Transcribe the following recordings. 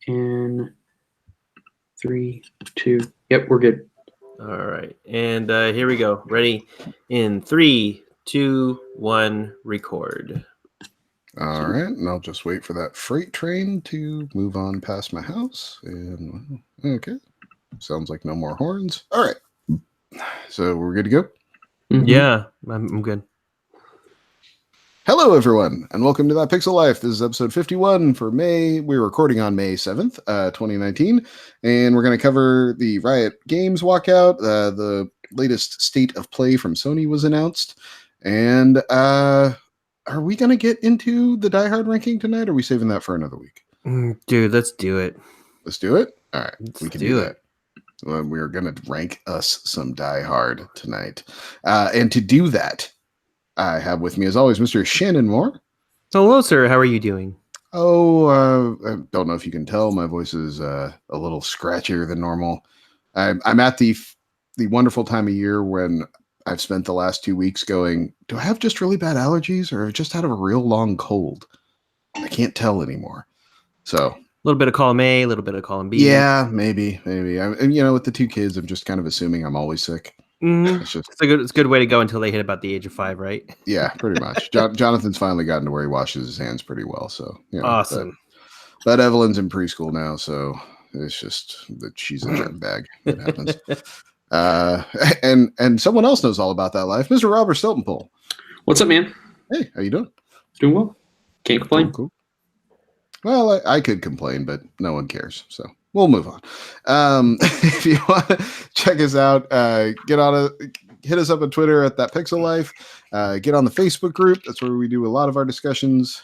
in 3, 2. Yep, we're good. All right. And here we go. Ready? In 3, 2, 1, record. All right. And I'll just wait for that freight train to move on past my house. And okay. Sounds like no more horns. All right. So we're good to go? Mhm. Yeah, I'm good. Hello, everyone, and welcome to That Pixel Life. This is episode 51 for May. We're recording on May 7th, 2019, and we're going to cover the Riot Games walkout. The latest state of play from Sony was announced. And are we going to get into the Die Hard ranking tonight, or are we saving that for another week? Dude, let's do it. Let's do it? All right, we can do do that. Well, we're going to rank us some Die Hard tonight. And to do that, I have with me, as always, Mr. Shannon Moore. Hello, sir. How are you doing? Oh, I don't know if you can tell. My voice is a little scratchier than normal. I'm at the wonderful time of year when I've spent the last 2 weeks going, do I have just really bad allergies or have I just had a real long cold? I can't tell anymore. So A little bit of column A, a little bit of column B. yeah, maybe. And with the 2 kids, I'm just kind of assuming I'm always sick. Mm-hmm. It's just It's a good way to go until they hit about the age of 5, right? yeah, pretty much. Jonathan's finally gotten to where he washes his hands pretty well. So Awesome. But Evelyn's in preschool now, so it's just that she's a germ bag. It happens. And someone else knows all about that life, Mr. Robert Stiltonpole. What's up, man? Hey, how you doing? Doing well. Can't complain. Cool. Well, I could complain, but no one cares, so we'll move on. If you want to check us out, hit us up on Twitter at That Pixel Life. Get on the Facebook group. That's where we do a lot of our discussions,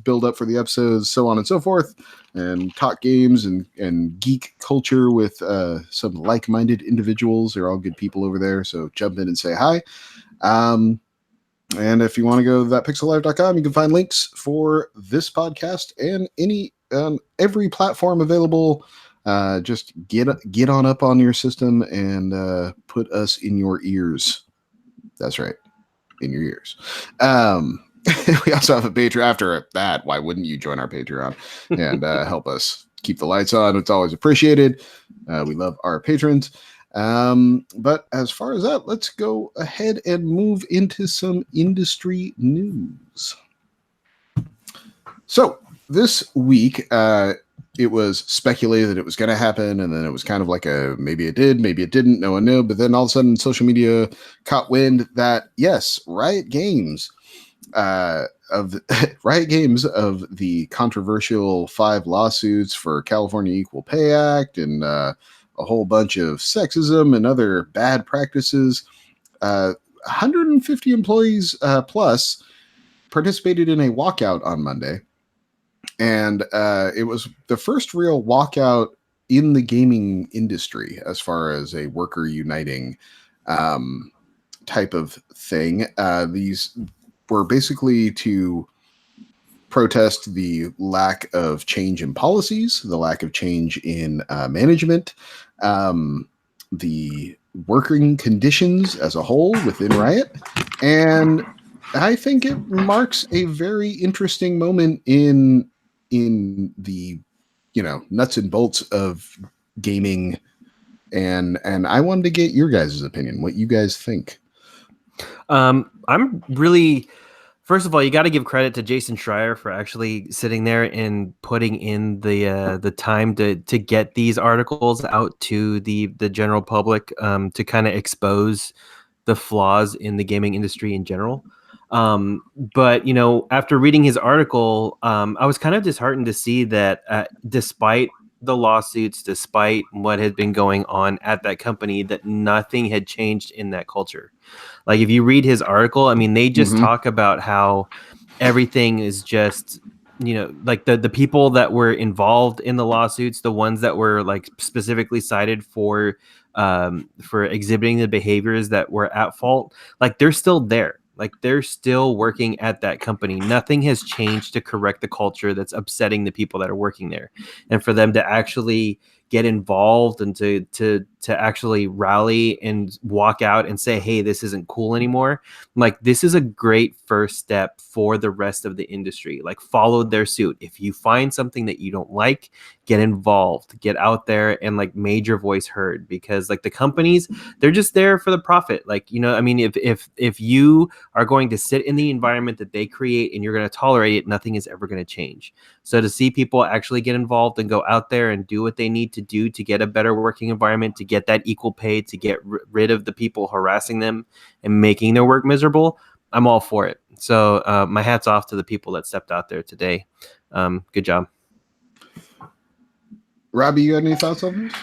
build up for the episodes, so on and so forth, and talk games and geek culture with some like-minded individuals. They're all good people over there, so jump in and say hi. And if you want to go to thatpixellife.com, you can find links for this podcast and every platform available. Just get on up on your system and put us in your ears. That's right, in your ears. We also have a Patreon. After that, why wouldn't you join our Patreon and help us keep the lights on? It's always appreciated. We love our patrons. But as far as that, let's go ahead and move into some industry news. So this week, it was speculated that it was going to happen, and then it was kind of like maybe it did, maybe it didn't, no one knew. But then all of a sudden, social media caught wind that yes, Riot Games of the controversial 5 lawsuits for California Equal Pay Act and a whole bunch of sexism and other bad practices. 150 employees plus participated in a walkout on Monday. And it was the first real walkout in the gaming industry as far as a worker uniting type of thing. These were basically to protest the lack of change in policies, the lack of change in management, the working conditions as a whole within Riot. And I think it marks a very interesting moment in the nuts and bolts of gaming, and I wanted to get your guys' opinion, what you guys think. I'm really, first of all, you got to give credit to Jason Schreier for actually sitting there and putting in the time to get these articles out to the general public, to kind of expose the flaws in the gaming industry in general. But after reading his article, I was kind of disheartened to see that despite the lawsuits, despite what had been going on at that company, that nothing had changed in that culture. Like if you read his article, I mean, they just talk about how everything is just, like the people that were involved in the lawsuits, the ones that were like specifically cited for exhibiting the behaviors that were at fault, like they're still there. Like they're still working at that company. Nothing has changed to correct the culture that's upsetting the people that are working there. And for them to actually get involved and to actually rally and walk out and say, hey, this isn't cool anymore. Like, this is a great first step for the rest of the industry. Like, follow their suit. If you find something that you don't like, get involved, get out there and like made your voice heard, because like the companies, they're just there for the profit. Like, you know, I mean, if you are going to sit in the environment that they create and you're going to tolerate it, nothing is ever going to change. So to see people actually get involved and go out there and do what they need to do to get a better working environment, to get that equal pay, to get rid of the people harassing them and making their work miserable, I'm all for it. So my hat's off to the people that stepped out there today. Good job. Robbie, you got any thoughts on this?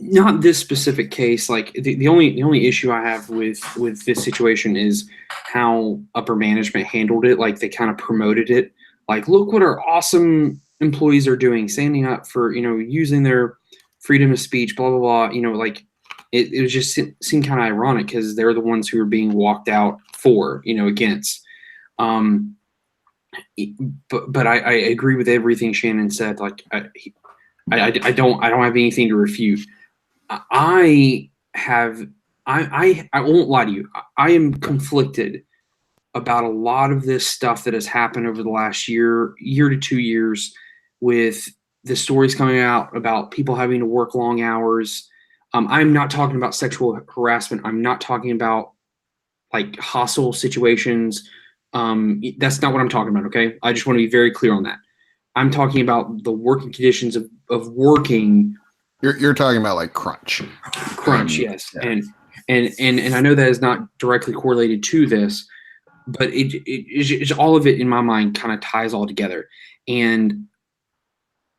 Not this specific case. Like the only issue I have with this situation is how upper management handled it. Like they kind of promoted it. Like, look what our awesome employees are doing, standing up for, you know, using their freedom of speech, blah, blah, blah. You know, like it was just seemed kind of ironic because they're the ones who are being walked out for, you know, against. But I agree with everything Shannon said. Like I don't have anything to refute. I won't lie to you. I am conflicted about a lot of this stuff that has happened over the last year to 2 years, with the stories coming out about people having to work long hours. I'm not talking about sexual harassment. I'm not talking about like hostile situations. That's not what I'm talking about. Okay. I just want to be very clear on that. I'm talking about the working conditions of working. You're talking about like crunch, yes. Yeah. And I know that is not directly correlated to this, but it's all of it in my mind kind of ties all together. And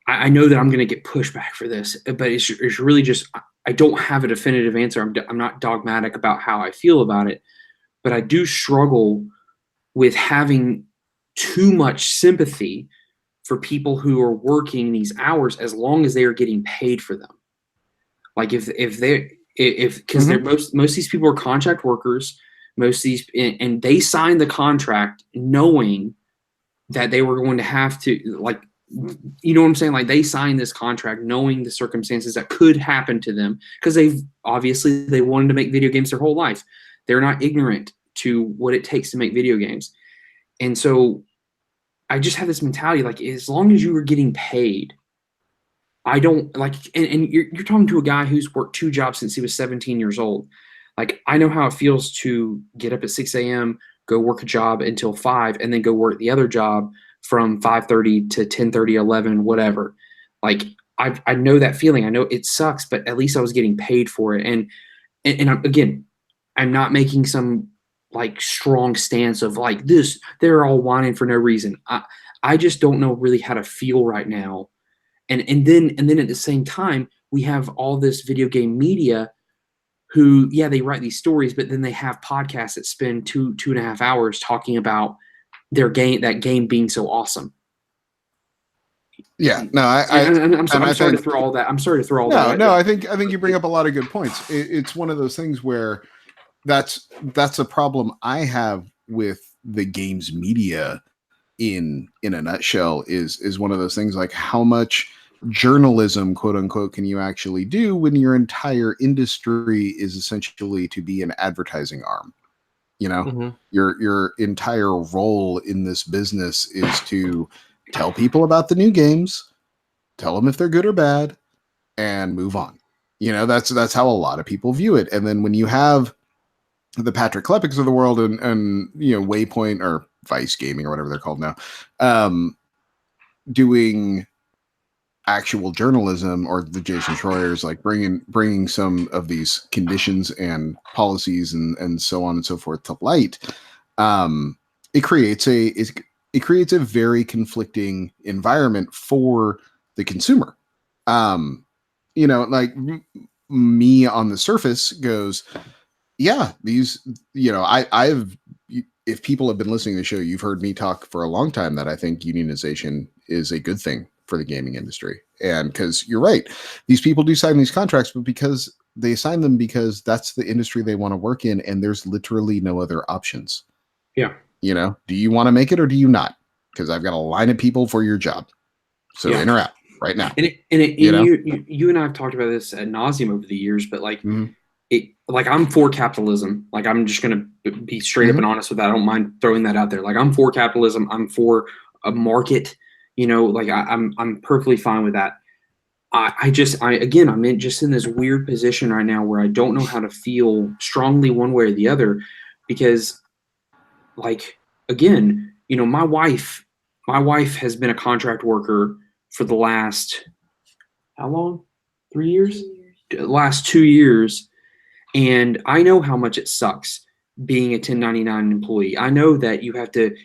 I know that I'm going to get pushback for this, but it's really just, I don't have a definitive answer. I'm not dogmatic about how I feel about it, but I do struggle with having too much sympathy for people who are working these hours as long as they are getting paid for them. Like because most of these people are contract workers, most of these, and they signed the contract knowing that they were going to have to, like, you know what I'm saying? Like they signed this contract knowing the circumstances that could happen to them, because they wanted to make video games their whole life. They're not ignorant to what it takes to make video games. And so I just have this mentality, like, as long as you are getting paid, I don't like, and you're talking to a guy who's worked 2 jobs since he was 17 years old. Like, I know how it feels to get up at 6 a.m., go work a job until 5, and then go work the other job from 5:30 to 10:30, 11, whatever. Like, I know that feeling. I know it sucks, but at least I was getting paid for it. And I'm not making some like strong stance of like this, they're all whining for no reason. I just don't know really how to feel right now. And then at the same time, we have all this video game media who, yeah, they write these stories, but then they have podcasts that spend 2.5 hours talking about their game, that game being so awesome. Yeah, no, I'm sorry to throw all that. I'm sorry to throw all that. No, I think you bring up a lot of good points. It's one of those things where that's a problem I have with the games media in a nutshell is one of those things, like how much journalism, quote unquote, can you actually do when your entire industry is essentially to be an advertising arm? You know, your entire role in this business is to tell people about the new games, tell them if they're good or bad, and move on. You know, that's how a lot of people view it. And then when you have the Patrick Klepeks of the world and you know, Waypoint or Vice Gaming or whatever they're called now, doing actual journalism, or the Jason Schreiers, like bringing some of these conditions and policies and so on and so forth to light, it creates a very conflicting environment for the consumer. You know, like me on the surface goes, yeah, these, you know, I've, if people have been listening to the show, you've heard me talk for a long time that I think unionization is a good thing for the gaming industry. And because you're right, these people do sign these contracts, but because they sign them because that's the industry they want to work in, and there's literally no other options. Yeah. You know, do you want to make it or do you not? Because I've got a line of people for your job. So Yeah. in or out right now. And You know? you and I have talked about this ad nauseum over the years, but like like I'm for capitalism. Like I'm just gonna be straight up and honest with that. I don't mind throwing that out there. Like I'm for capitalism. I'm for a market. Like I'm perfectly fine with that. Again, I'm just in this weird position right now where I don't know how to feel strongly one way or the other, because like again, my wife has been a contract worker for the last how long? 3 years? The last 2 years. And I know how much it sucks being a 1099 employee. I know that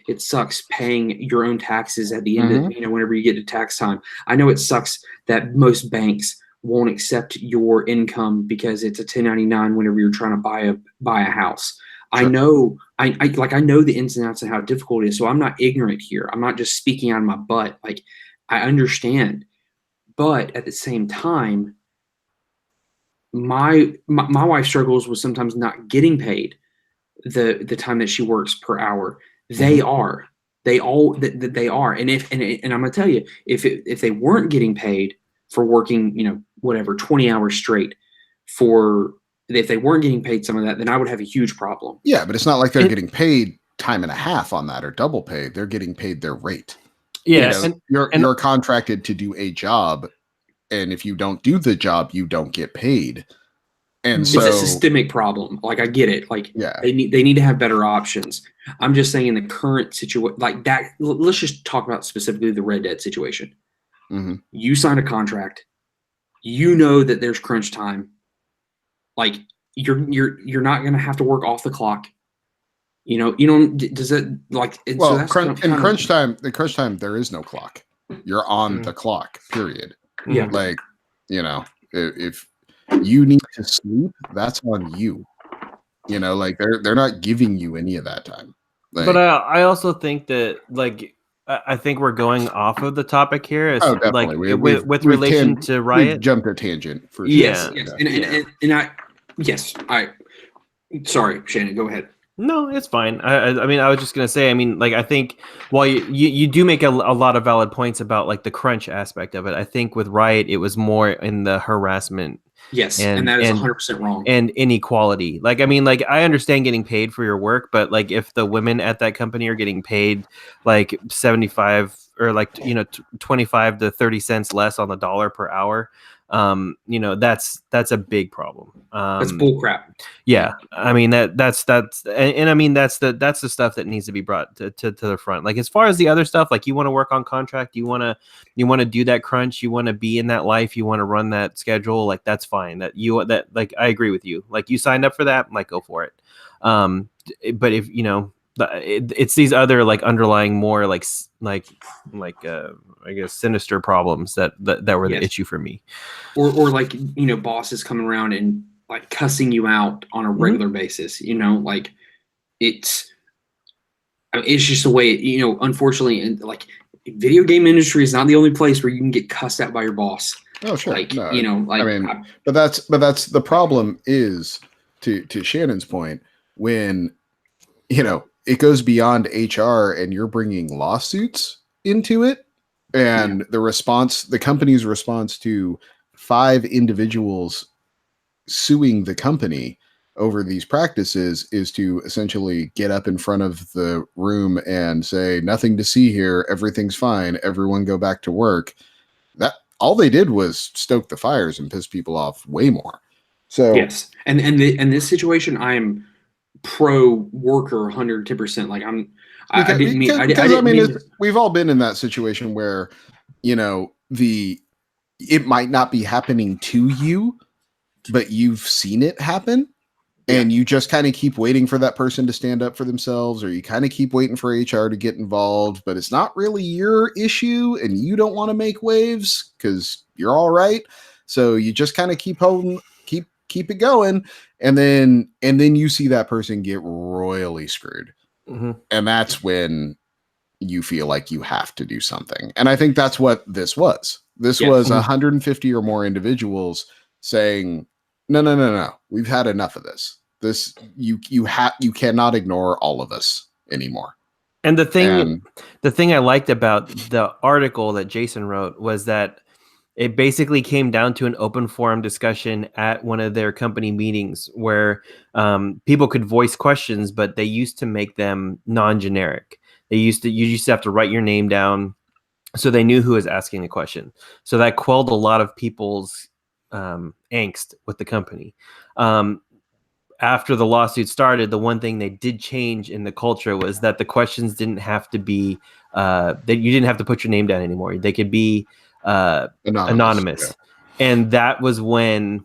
it sucks paying your own taxes at the end of, whenever you get to tax time. I know it sucks that most banks won't accept your income because it's a 1099 whenever you're trying to buy a house. Sure. I know the ins and outs of how difficult it is. So I'm not ignorant here. I'm not just speaking out of my butt. Like I understand. But at the same time, my wife struggles with sometimes not getting paid the time that she works per hour. They are. They are. And I'm gonna tell you, if they weren't getting paid for working, whatever, 20 hours straight, if they weren't getting paid some of that, then I would have a huge problem. Yeah, but it's not like they're getting paid time and a half on that or double paid. They're getting paid their rate. Yes. You're contracted to do a job, and if you don't do the job, you don't get paid. And it's a systemic problem. Like I get it. Like they need to have better options. I'm just saying in the current situation, like that. Let's just talk about specifically the Red Dead situation. You sign a contract. You know that there's crunch time. Like you're not going to have to work off the clock. Does it like? Well, so crunch time. The crunch time, there is no clock. You're on the clock. Period. Yeah. Like, if you need to sleep, that's on you. Like they're not giving you any of that time. Like, but I also think that like I think we're going off of the topic here. Definitely. Like with relation to Riot, we've jumped a tangent for sure. Yes. Sorry, Shannon, go ahead. No, it's fine. I mean, I was just gonna say. I mean, like, I think while you do make a lot of valid points about like the crunch aspect of it, I think with Riot it was more in the harassment. Yes, and that is 100% wrong. And inequality. Like, I mean, like I understand getting paid for your work, but like if the women at that company are getting paid like 75 or like 25 to 30 cents less on the dollar per hour, that's a big problem. That's bullcrap. Yeah, I mean that's and I mean that's the stuff that needs to be brought to the front. Like as far as the other stuff, like you want to work on contract, you want to do that crunch, you want to be in that life, you want to run that schedule, like that's fine. That like I agree with you. Like you signed up for that, like go for it. But if it's these other like underlying more like I guess sinister problems that were the issue for me, or like bosses coming around and like cussing you out on a regular basis. Like it's just the way unfortunately, and like video game industry is not the only place where you can get cussed at by your boss. Oh sure, like no, like I mean, but that's the problem is to Shannon's point when it goes beyond HR and you're bringing lawsuits into it. And the company's response to 5 individuals suing the company over these practices is to essentially get up in front of the room and say, nothing to see here. Everything's fine. Everyone go back to work. That all they did was stoke the fires and piss people off way more. So yes. And this situation, I'm pro worker 110%. Like I didn't mean we've all been in that situation where it might not be happening to you, but you've seen it happen, and you just kind of keep waiting for that person to stand up for themselves, or you kind of keep waiting for HR to get involved, but it's not really your issue and you don't want to make waves because you're all right. So you just kind of keep it going, and then you see that person get royally screwed. And that's when you feel like you have to do something. And I think that's what this was. This was 150 or more individuals saying, no, we've had enough of this. You cannot ignore all of us anymore. And And the thing I liked about the article that Jason wrote was that it basically came down to an open forum discussion at one of their company meetings where people could voice questions, but they used to make them non-generic. You used to have to write your name down so they knew who was asking the question. So that quelled a lot of people's angst with the company. After the lawsuit started, the one thing they did change in the culture was that the questions didn't have to be that you didn't have to put your name down anymore. They could be anonymous. And that was when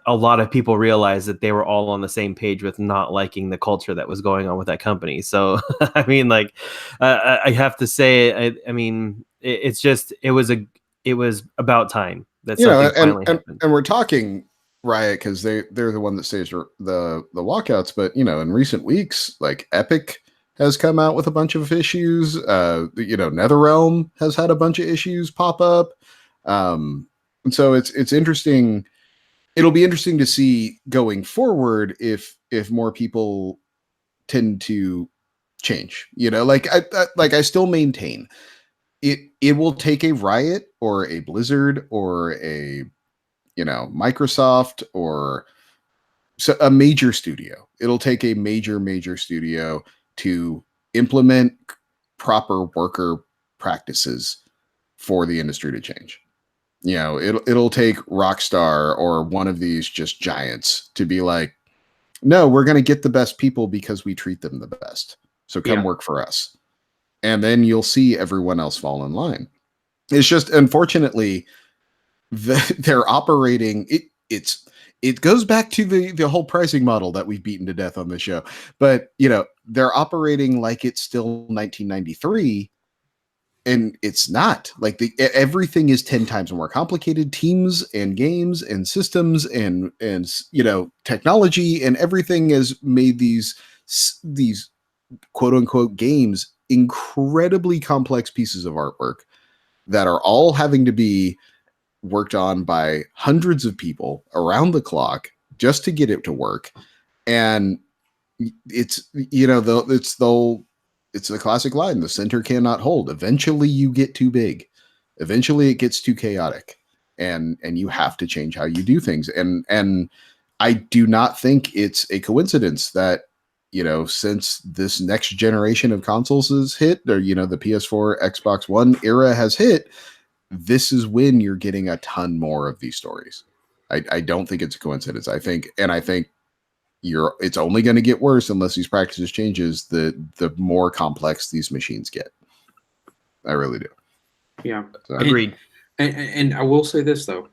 a lot of people realized that they were all on the same page with not liking the culture that was going on with that company. So, I mean, like, I have to say, I mean, it's just, it was about time that something finally happened. And we're talking Riot because they're the one that staged the walkouts, but in recent weeks, like Epic has come out with a bunch of issues. NetherRealm has had a bunch of issues pop up. And so it's interesting. It'll be interesting to see going forward if more people tend to change. I still maintain it will take a Riot or a Blizzard or a Microsoft or a major studio. It'll take a major studio to implement proper worker practices for the industry to change. It'll take Rockstar or one of these just giants to be like, no, we're going to get the best people because we treat them the best. So come work for us. And then you'll see everyone else fall in line. It's just, unfortunately, they're operating. It goes back to the whole pricing model that we've beaten to death on the show. But, they're operating like it's still 1993. And it's not. Like everything is 10 times more complicated. Teams and games and systems and technology and everything has made these quote unquote games incredibly complex pieces of artwork that are all having to be worked on by hundreds of people around the clock just to get it to work. And it's it's the classic line, the center cannot hold. Eventually you get too big. Eventually it gets too chaotic. And you have to change how you do things. And I do not think it's a coincidence that, since this next generation of consoles has hit, or, the PS4, Xbox One era has hit, this is when you're getting a ton more of these stories. I don't think it's a coincidence. I think it's only going to get worse unless these practices changes. The more complex these machines get. I really do. Yeah, so. Agreed. And I will say this though,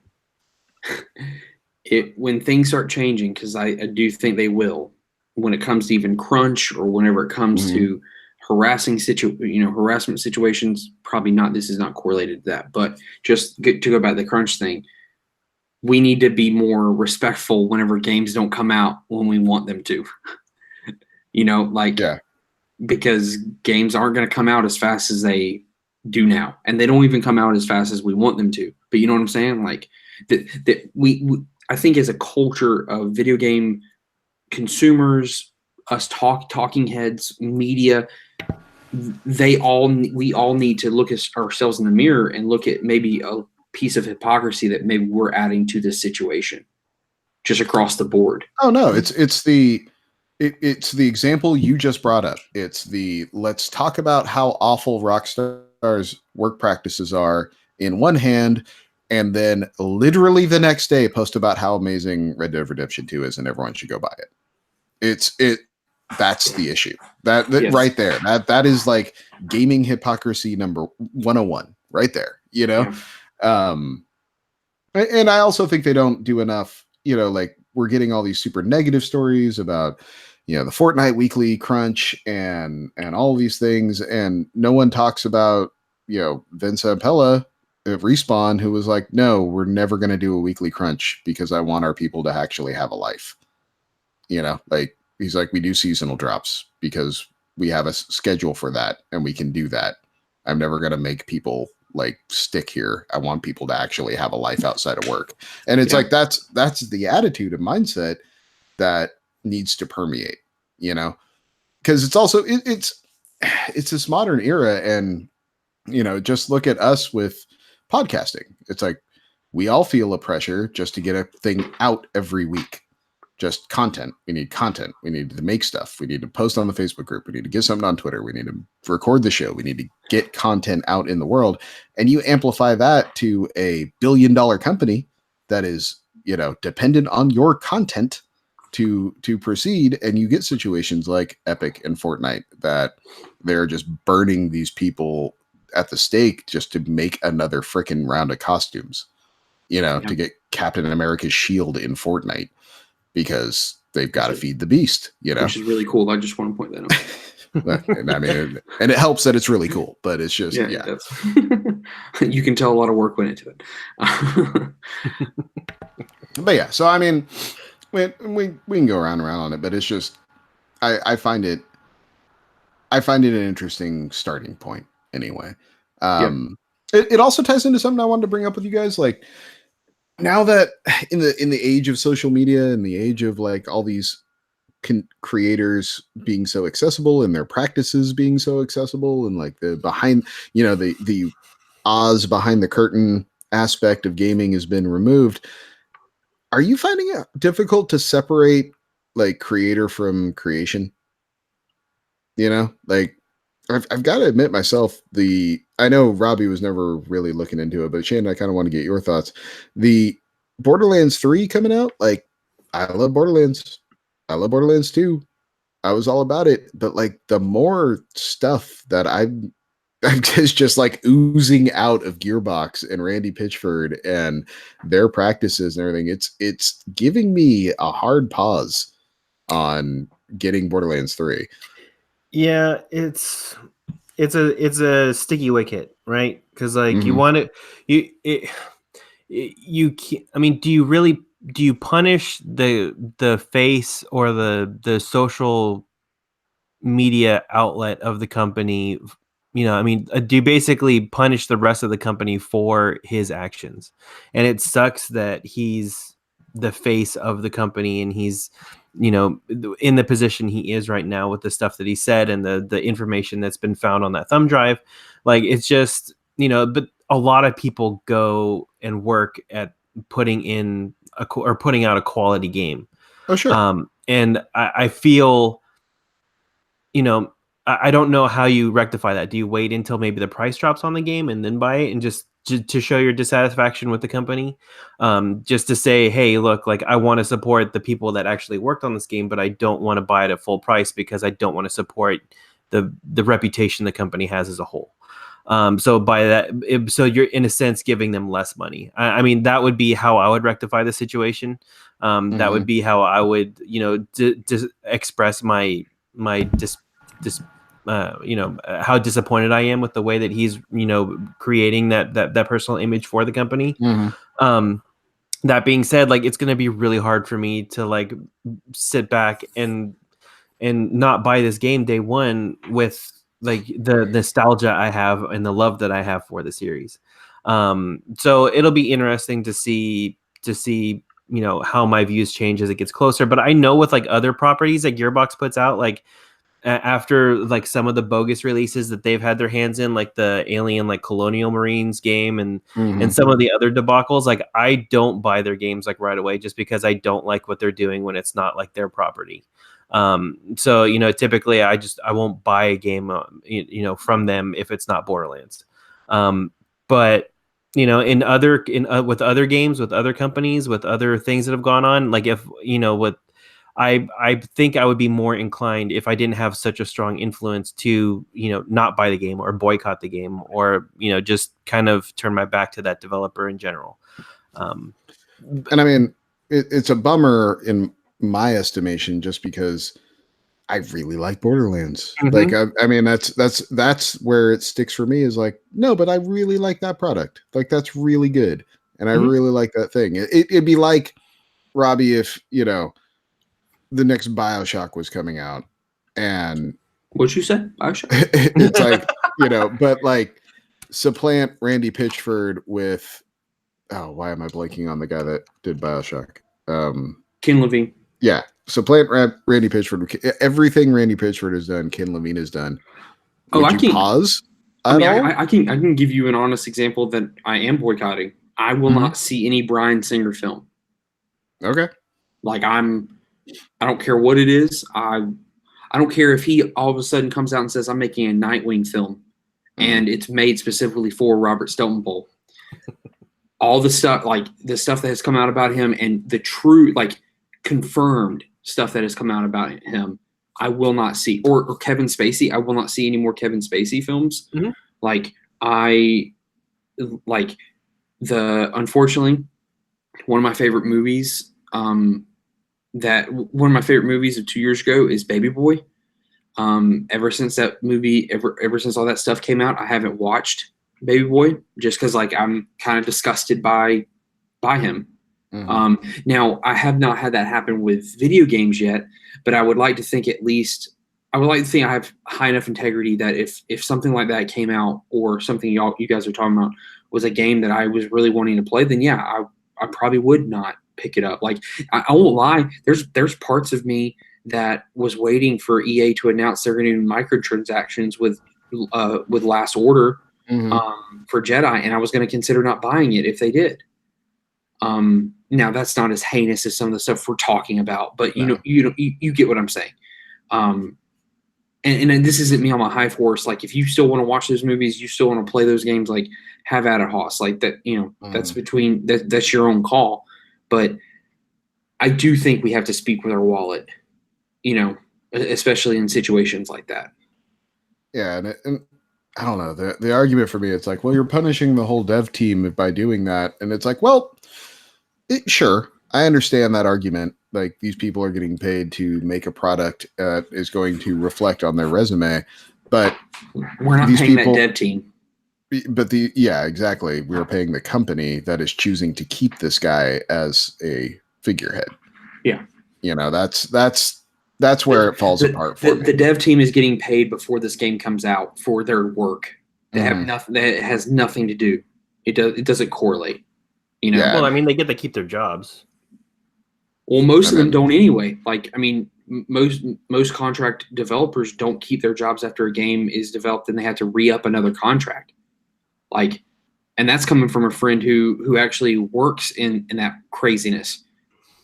when things start changing, because I do think they will, when it comes to even crunch or whenever it comes to harassment situations, probably not. This is not correlated to that, but just to go back to the crunch thing. We need to be more respectful whenever games don't come out when we want them to, because games aren't going to come out as fast as they do now. And they don't even come out as fast as we want them to, but you know what I'm saying? Like I think as a culture of video game consumers, us talking heads, media, we all need to look at ourselves in the mirror and look at maybe a piece of hypocrisy that maybe we're adding to this situation just across the board. Oh no, it's the example you just brought up. Let's talk about how awful Rockstar's work practices are in one hand, and then literally the next day post about how amazing Red Dead Redemption 2 is and everyone should go buy it. That's the issue. That yes. Right there. That is like gaming hypocrisy number 101 right there, Yeah. And I also think they don't do enough, like we're getting all these super negative stories about, the Fortnite weekly crunch and all these things. And no one talks about, Vince Zampella at Respawn, who was like, no, we're never going to do a weekly crunch because I want our people to actually have a life. Like he's like, we do seasonal drops because we have a schedule for that and we can do that. I'm never going to make people like stick here. I want people to actually have a life outside of work. And it's like, that's the attitude and mindset that needs to permeate, because it's also, it's this modern era, and just look at us with podcasting. It's like we all feel a pressure just to get a thing out every week. Just content. We need content. We need to make stuff. We need to post on the Facebook group. We need to get something on Twitter. We need to record the show. We need to get content out in the world. And you amplify that to a billion-dollar company that is, dependent on your content to proceed. And you get situations like Epic and Fortnite that they're just burning these people at the stake just to make another freaking round of costumes, to get Captain America's shield in Fortnite. Because they've got to feed the beast, Which is really cool. I just want to point that out. and I mean, and it helps that it's really cool, but it's just, yeah. You can tell a lot of work went into it. But yeah, so I mean, we can go around on it, but it's just, I find it an interesting starting point anyway. It also ties into something I wanted to bring up with you guys, like, now that in the age of social media and the age of like all these creators being so accessible and their practices being so accessible, and like the behind, the Oz behind the curtain aspect of gaming has been removed. Are you finding it difficult to separate like creator from creation? Like I've got to admit myself, I know Robbie was never really looking into it, but Shane, I kind of want to get your thoughts. The Borderlands 3 coming out, like, I love Borderlands. I love Borderlands 2. I was all about it, but like the more stuff that I'm just like oozing out of Gearbox and Randy Pitchford and their practices and everything, it's giving me a hard pause on getting Borderlands 3. Yeah, it's a sticky wicket, right? Because like you want it, you can't, I mean, do you punish the face or the social media outlet of the company? I mean, do you basically punish the rest of the company for his actions? And it sucks that he's the face of the company and he's in the position he is right now with the stuff that he said and the information that's been found on that thumb drive. Like, it's just, but a lot of people go and work at putting out a quality game. Oh, sure. And I feel, I don't know how you rectify that. Do you wait until maybe the price drops on the game and then buy it and just to show your dissatisfaction with the company, just to say, hey, look, like, I want to support the people that actually worked on this game, but I don't want to buy it at full price because I don't want to support the reputation the company has as a whole. So by that, so you're in a sense giving them less money. I mean, that would be how I would rectify the situation. That would be how I would, express my how disappointed I am with the way that he's, creating that personal image for the company. That being said, like, it's going to be really hard for me to like sit back and not buy this game day one with like the nostalgia I have and the love that I have for the series. So it'll be interesting to see, how my views change as it gets closer. But I know with like other properties that Gearbox puts out, like, after like some of the bogus releases that they've had their hands in, like the Alien, like Colonial Marines game and some of the other debacles, like, I don't buy their games like right away just because I don't like what they're doing when it's not like their property. So, typically I won't buy a game, from them if it's not Borderlands. But with other games, with other companies, with other things that have gone on, like if, I think I would be more inclined if I didn't have such a strong influence to, not buy the game or boycott the game or, just kind of turn my back to that developer in general. And I mean, it's a bummer in my estimation, just because I really like Borderlands. Like, I mean, that's where it sticks for me, is like, no, but I really like that product. Like, that's really good. And I really like that thing. It'd be like, Robbie, if, the next BioShock was coming out, and what'd you say? BioShock? It's like, but like supplant Randy Pitchford with, why am I blanking on the guy that did BioShock? Ken Levine. Yeah. Supplant Randy Pitchford. Everything Randy Pitchford has done, Ken Levine has done. Oh, would I you can't. pause I at mean, all? I can give you an honest example that I am boycotting. I will Mhm. not see any Bryan Singer film. Okay. Like I don't care what it is. I don't care if he all of a sudden comes out and says I'm making a Nightwing film, and it's made specifically for Robert Steltenpohl. All the stuff, like the stuff that has come out about him, and the true, like confirmed stuff that has come out about him, I will not see. Or Kevin Spacey, I will not see any more Kevin Spacey films. Mhm. Like unfortunately, one of my favorite movies one of my favorite movies of 2 years ago is Baby Boy. Ever since that movie, ever since all that stuff came out, I haven't watched Baby Boy just because like I'm kind of disgusted by him. Now I have not had that happen with video games yet, but I would like to think I would like to think I have high enough integrity that if something like that came out or something you guys are talking about was a game that I was really wanting to play, then yeah, I probably would not pick it up. Like I won't lie, there's parts of me that was waiting for EA to announce they're going to do microtransactions with Last Order for Jedi, and I was going to consider not buying it if they did. Now that's not as heinous as some of the stuff we're talking about, but you get what I'm saying. And this isn't me on my high horse. Like if you still want to watch those movies, you still want to play those games, like have at it, Hoss. Like that, that's your own call. But I do think we have to speak with our wallet, especially in situations like that. Yeah, and I don't know. The argument for me, it's like, well, you're punishing the whole dev team by doing that, and it's like, well, sure, I understand that argument. Like these people are getting paid to make a product that is going to reflect on their resume, but we're not paying that dev team. But exactly. We're paying the company that is choosing to keep this guy as a figurehead. Yeah, that's where it falls apart for me. The dev team is getting paid before this game comes out for their work. They have nothing. That has nothing to do. It doesn't correlate. Yeah. Well, I mean, they get to keep their jobs. Well, most of them don't anyway. Like, I mean, most contract developers don't keep their jobs after a game is developed and they have to re-up another contract. Like, and that's coming from a friend who actually works in that craziness.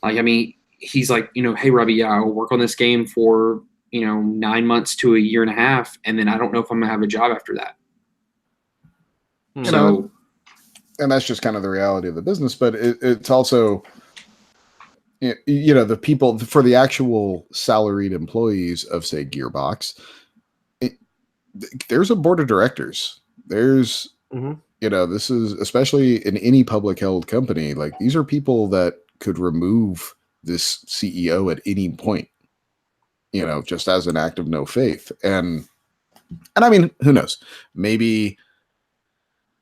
Like, I mean, he's like, hey, Robbie, yeah, I'll work on this game for, 9 months to a year and a half, and then I don't know if I'm going to have a job after that. And that's just kind of the reality of the business, but it's also, the people for the actual salaried employees of, say, Gearbox, there's a board of directors. There's, this is especially in any public held company, like these are people that could remove this CEO at any point, just as an act of no faith. And I mean, who knows? Maybe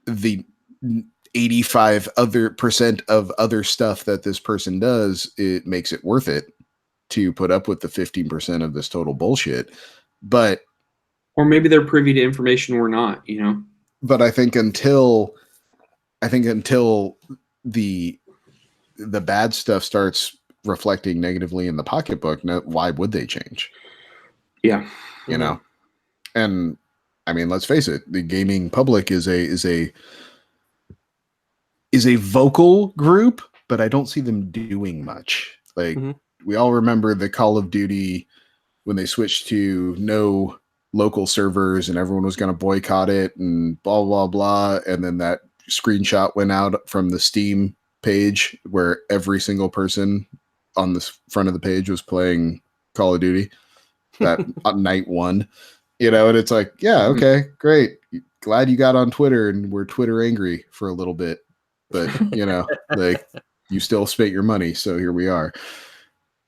the 85% of other stuff that this person does, it makes it worth it to put up with the 15% of this total bullshit. But or maybe they're privy to information we're not, But I think until the bad stuff starts reflecting negatively in the pocketbook, why would they change? Yeah. And I mean, let's face it, the gaming public is a vocal group, but I don't see them doing much. Like we all remember the Call of Duty when they switched to no local servers and everyone was going to boycott it and blah, blah, blah. And then that screenshot went out from the Steam page where every single person on the front of the page was playing Call of Duty that night one, and it's like, yeah, okay, great. Glad you got on Twitter and we're Twitter angry for a little bit, but like you still spent your money. So here we are.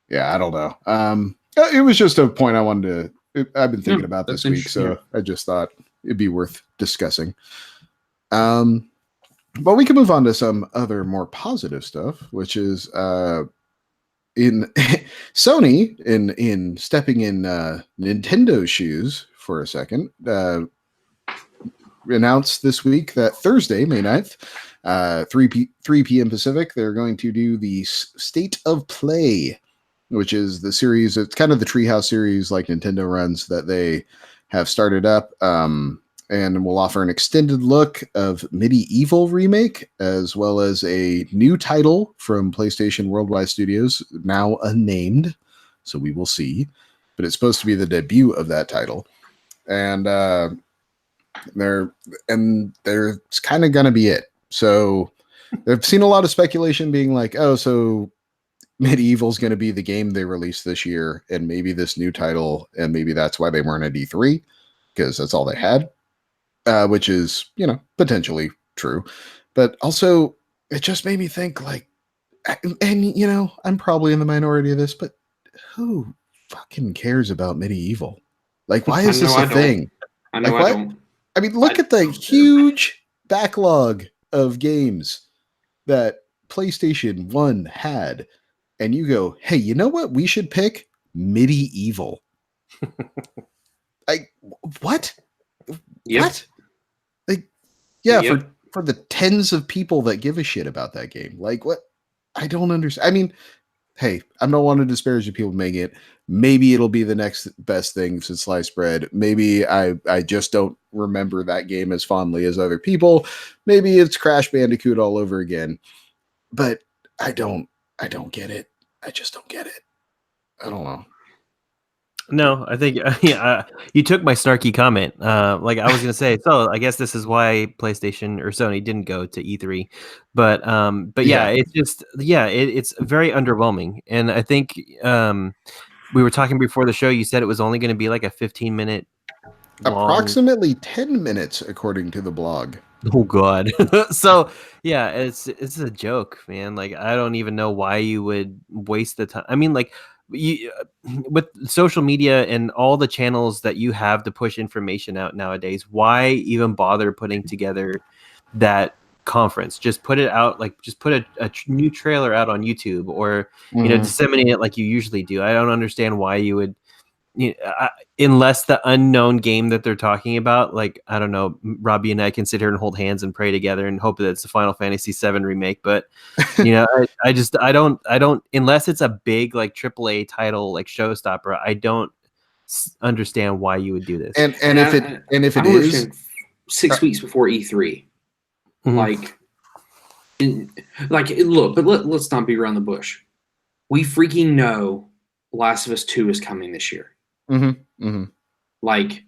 Yeah. I don't know. It was just a point I wanted to, I've been thinking about this week. So I just thought it'd be worth discussing. But we can move on to some other more positive stuff, which is, in Sony in stepping in Nintendo's shoes for a second, announced this week that Thursday, May 9th, 3 p.m. Pacific, they're going to do the State of Play, which is the series. It's kind of the Treehouse series like Nintendo runs that they have started up, and will offer an extended look of Medieval Remake, as well as a new title from PlayStation Worldwide Studios, now unnamed, so we will see. But it's supposed to be the debut of that title, and there's kind of gonna be it. So I've seen a lot of speculation being like, oh, so Medieval's going to be the game they released this year, and maybe this new title, and maybe that's why they weren't at E3, because that's all they had, which is, potentially true. But also, it just made me think, like, and I'm probably in the minority of this, but who fucking cares about Medieval? Like, why is this a thing? I know like, I don't. I mean, look at the huge backlog of games that PlayStation 1 had. And you go, hey, you know what? We should pick Medieval. Like, what? Yep. What? Like, yeah, Yep. for the tens of people that give a shit about that game. Like, what? I don't understand. I mean, hey, I'm not wanting to disparage the people making it. Maybe it'll be the next best thing since sliced bread. Maybe I just don't remember that game as fondly as other people. Maybe it's Crash Bandicoot all over again. But I don't get it. I just don't get it. I don't know. No, I think you took my snarky comment. Like I was gonna say, so I guess this is why PlayStation or Sony didn't go to E3, but yeah, it's just it's very underwhelming, and I think we were talking before the show. You said it was only going to be like a 15-minute, approximately 10 minutes, according to the blog. Oh God! So yeah, it's a joke, man. Like I don't even know why you would waste the time. I mean, like you with social media and all the channels that you have to push information out nowadays, why even bother putting together that conference? Just put it out, like just put a new trailer out on YouTube, or disseminate it like you usually do. I don't understand why you would. Unless the unknown game that they're talking about, like I don't know, Robbie and I can sit here and hold hands and pray together and hope that it's the Final Fantasy VII remake. But I don't unless it's a big like AAA title like showstopper. I don't understand why you would do this. And if it is 6 weeks before E3, mm-hmm. Look, but let's not beat around the bush. We freaking know Last of Us 2 is coming this year. Mm-hmm. Mm-hmm. Like,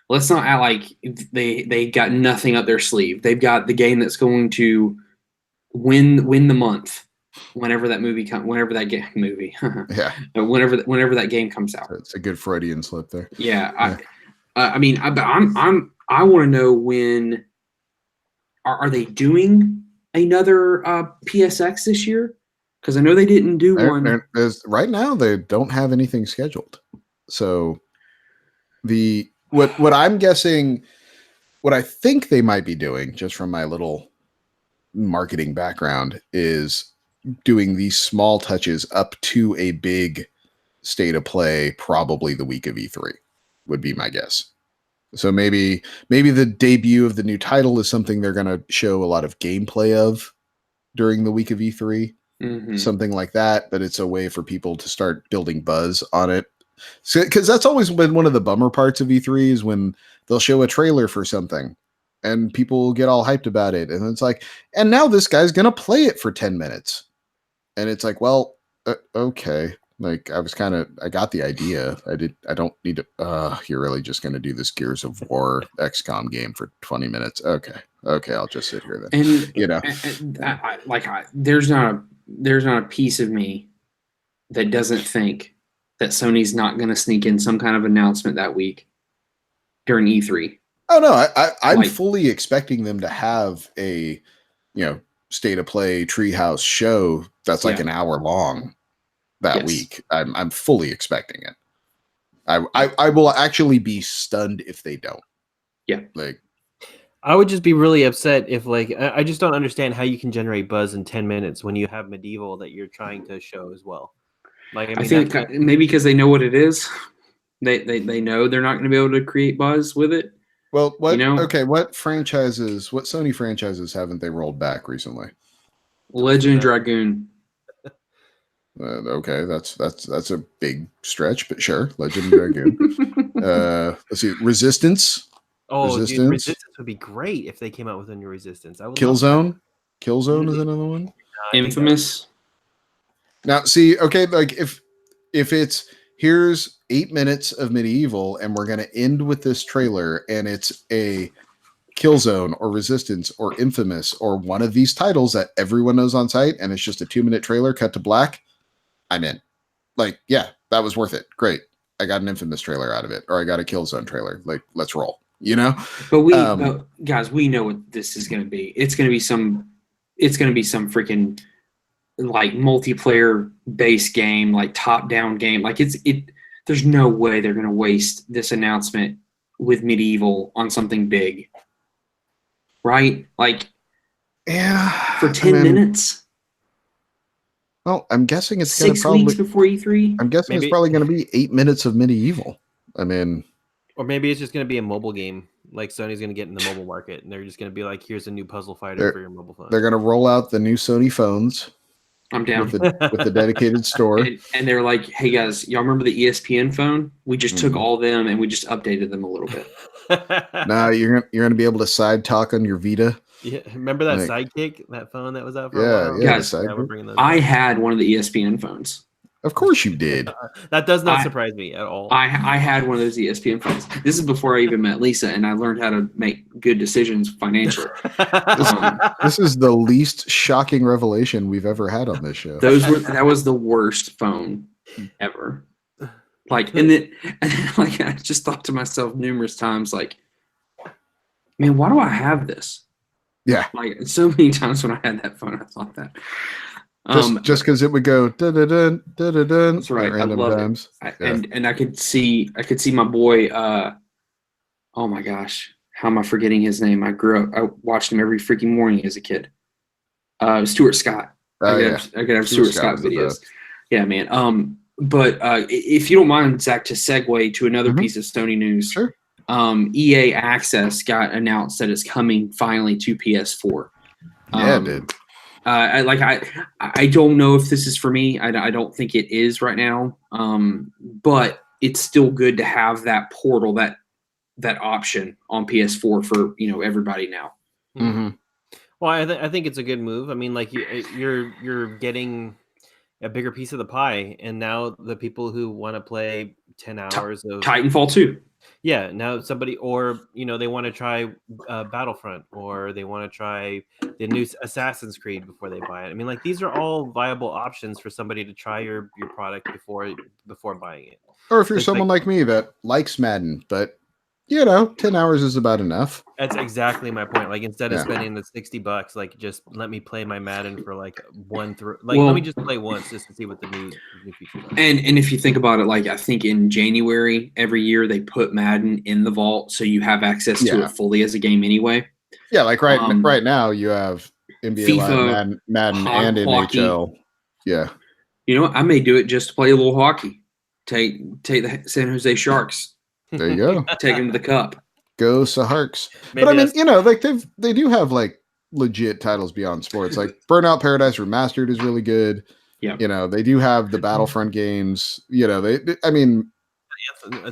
let's not act like they got nothing up their sleeve. They've got the game that's going to win the month whenever that movie whenever that game comes out. It's a good Freudian slip there. Yeah. I want to know when are they doing another PSX this year? Because I know they didn't do one. Right now, they don't have anything scheduled. So what I'm guessing, what I think they might be doing, just from my little marketing background, is doing these small touches up to a big state of play, probably the week of E3, would be my guess. So maybe the debut of the new title is something they're going to show a lot of gameplay of during the week of E3. Mm-hmm. Something like that, but it's a way for people to start building buzz on it. Because that's always been one of the bummer parts of E3 is when they'll show a trailer for something and people get all hyped about it. And it's like, and now this guy's going to play it for 10 minutes. And it's like, well, okay. Like I got the idea. I don't need to, you're really just going to do this Gears of War XCOM game for 20 minutes. Okay. I'll just sit here then. And there's not a piece of me that doesn't think that Sony's not going to sneak in some kind of announcement that week during E3. Oh no, I'm fully expecting them to have a, state of play treehouse show that's like an hour long that week. I'm fully expecting it. I will actually be stunned if they don't. Yeah. Like, I would just be really upset if, like, I just don't understand how you can generate buzz in 10 minutes when you have Medieval that you're trying to show as well. Like, I think maybe because they know what it is, they know they're not going to be able to create buzz with it. Well, what Sony franchises haven't they rolled back recently? Legend of Dragoon. Okay, that's a big stretch, but sure. Legend of Dragoon. Let's see. Resistance. Oh, dude, Resistance. Resistance would be great if they came out with a new Resistance. I would love Killzone. Killzone is another one. that. I think Infamous. Now, see, okay, like if it's here's 8 minutes of Medieval, and we're gonna end with this trailer, and it's a Killzone or Resistance or Infamous or one of these titles that everyone knows on site, and it's just a 2-minute trailer cut to black, I'm in. Like, yeah, that was worth it. Great. I got an Infamous trailer out of it, or I got a Killzone trailer. Like, let's roll. You know? But but guys, we know what this is going to be. It's going to be some freaking like multiplayer based game, like top down game. Like there's no way they're going to waste this announcement with Medieval on something big. Right? Like, yeah, for 10 minutes? Well, I'm guessing it's going to 6 probably weeks before E3? I'm guessing Maybe. it's probably going to be 8 minutes of Medieval. I mean, Or maybe it's just going to be a mobile game. Like Sony's going to get in the mobile market, and they're just going to be like, "Here's a new puzzle fighter for your mobile phone." they're going to roll out the new Sony phones I'm down. with the dedicated store. And they're like, hey guys, y'all remember the ESPN phone? We just took all of them and we just updated them a little bit. Now you're gonna be able to side talk on your Vita. Yeah, remember that Like- Sidekick, that phone that was out for Yeah, a while? yeah, Guys, the Yeah, Sidekick. we're bringing those I back. had one of the ESPN phones. Of course you did. That does not I- surprise me at all. I had one of those ESPN phones. This is before I even met Lisa, and I learned how to make good decisions financially. This is the least shocking revelation we've ever had on this show. That was the worst phone ever. Like, and then like I just thought to myself numerous times, like, man, why do I have this? Yeah, Like, so many times when I had that phone, I thought that. just because it would go da da da da da da. That's right. At random I love times. it. Yeah. And I could see my boy. Oh my gosh, how am I forgetting his name? I watched him every freaking morning as a kid. Stuart Scott. Oh, I yeah. could have Stuart Scott was the videos. best. Yeah, man. But if you don't mind, Zach, to segue to another piece of Sony news. Sure. EA Access got announced that it's coming finally to PS4. Yeah, it did. I don't know if this is for me. I don't think it is right now. But it's still good to have that portal, that option on PS4 for everybody now. Mm-hmm. Well, I think it's a good move. I mean, like you're getting a bigger piece of the pie, and now the people who want to play 10 hours of Titanfall 2. Yeah, now somebody, or they want to try Battlefront, or they want to try the new Assassin's Creed before they buy it. I mean, like these are all viable options for somebody to try your product before buying it. Or if you're It's someone like me that likes Madden, but 10 hours is about enough. That's exactly my point. Like instead of Yeah. spending the $60, like just let me play my Madden for like let me just play once just to see what the new features are. And if you think about it, like I think in January every year they put Madden in the vault, so you have access to Yeah. it fully as a game anyway. Yeah, like right now you have NBA FIFA, Live, Madden and hockey. NHL. Yeah. You know what? I may do it just to play a little hockey. Take the San Jose Sharks, There you go. take them to the cup. Go Saharks. Maybe But I mean, that's- like they do have like legit titles beyond sports. Like Burnout Paradise Remastered is really good. Yeah. They do have the Battlefront games. I mean,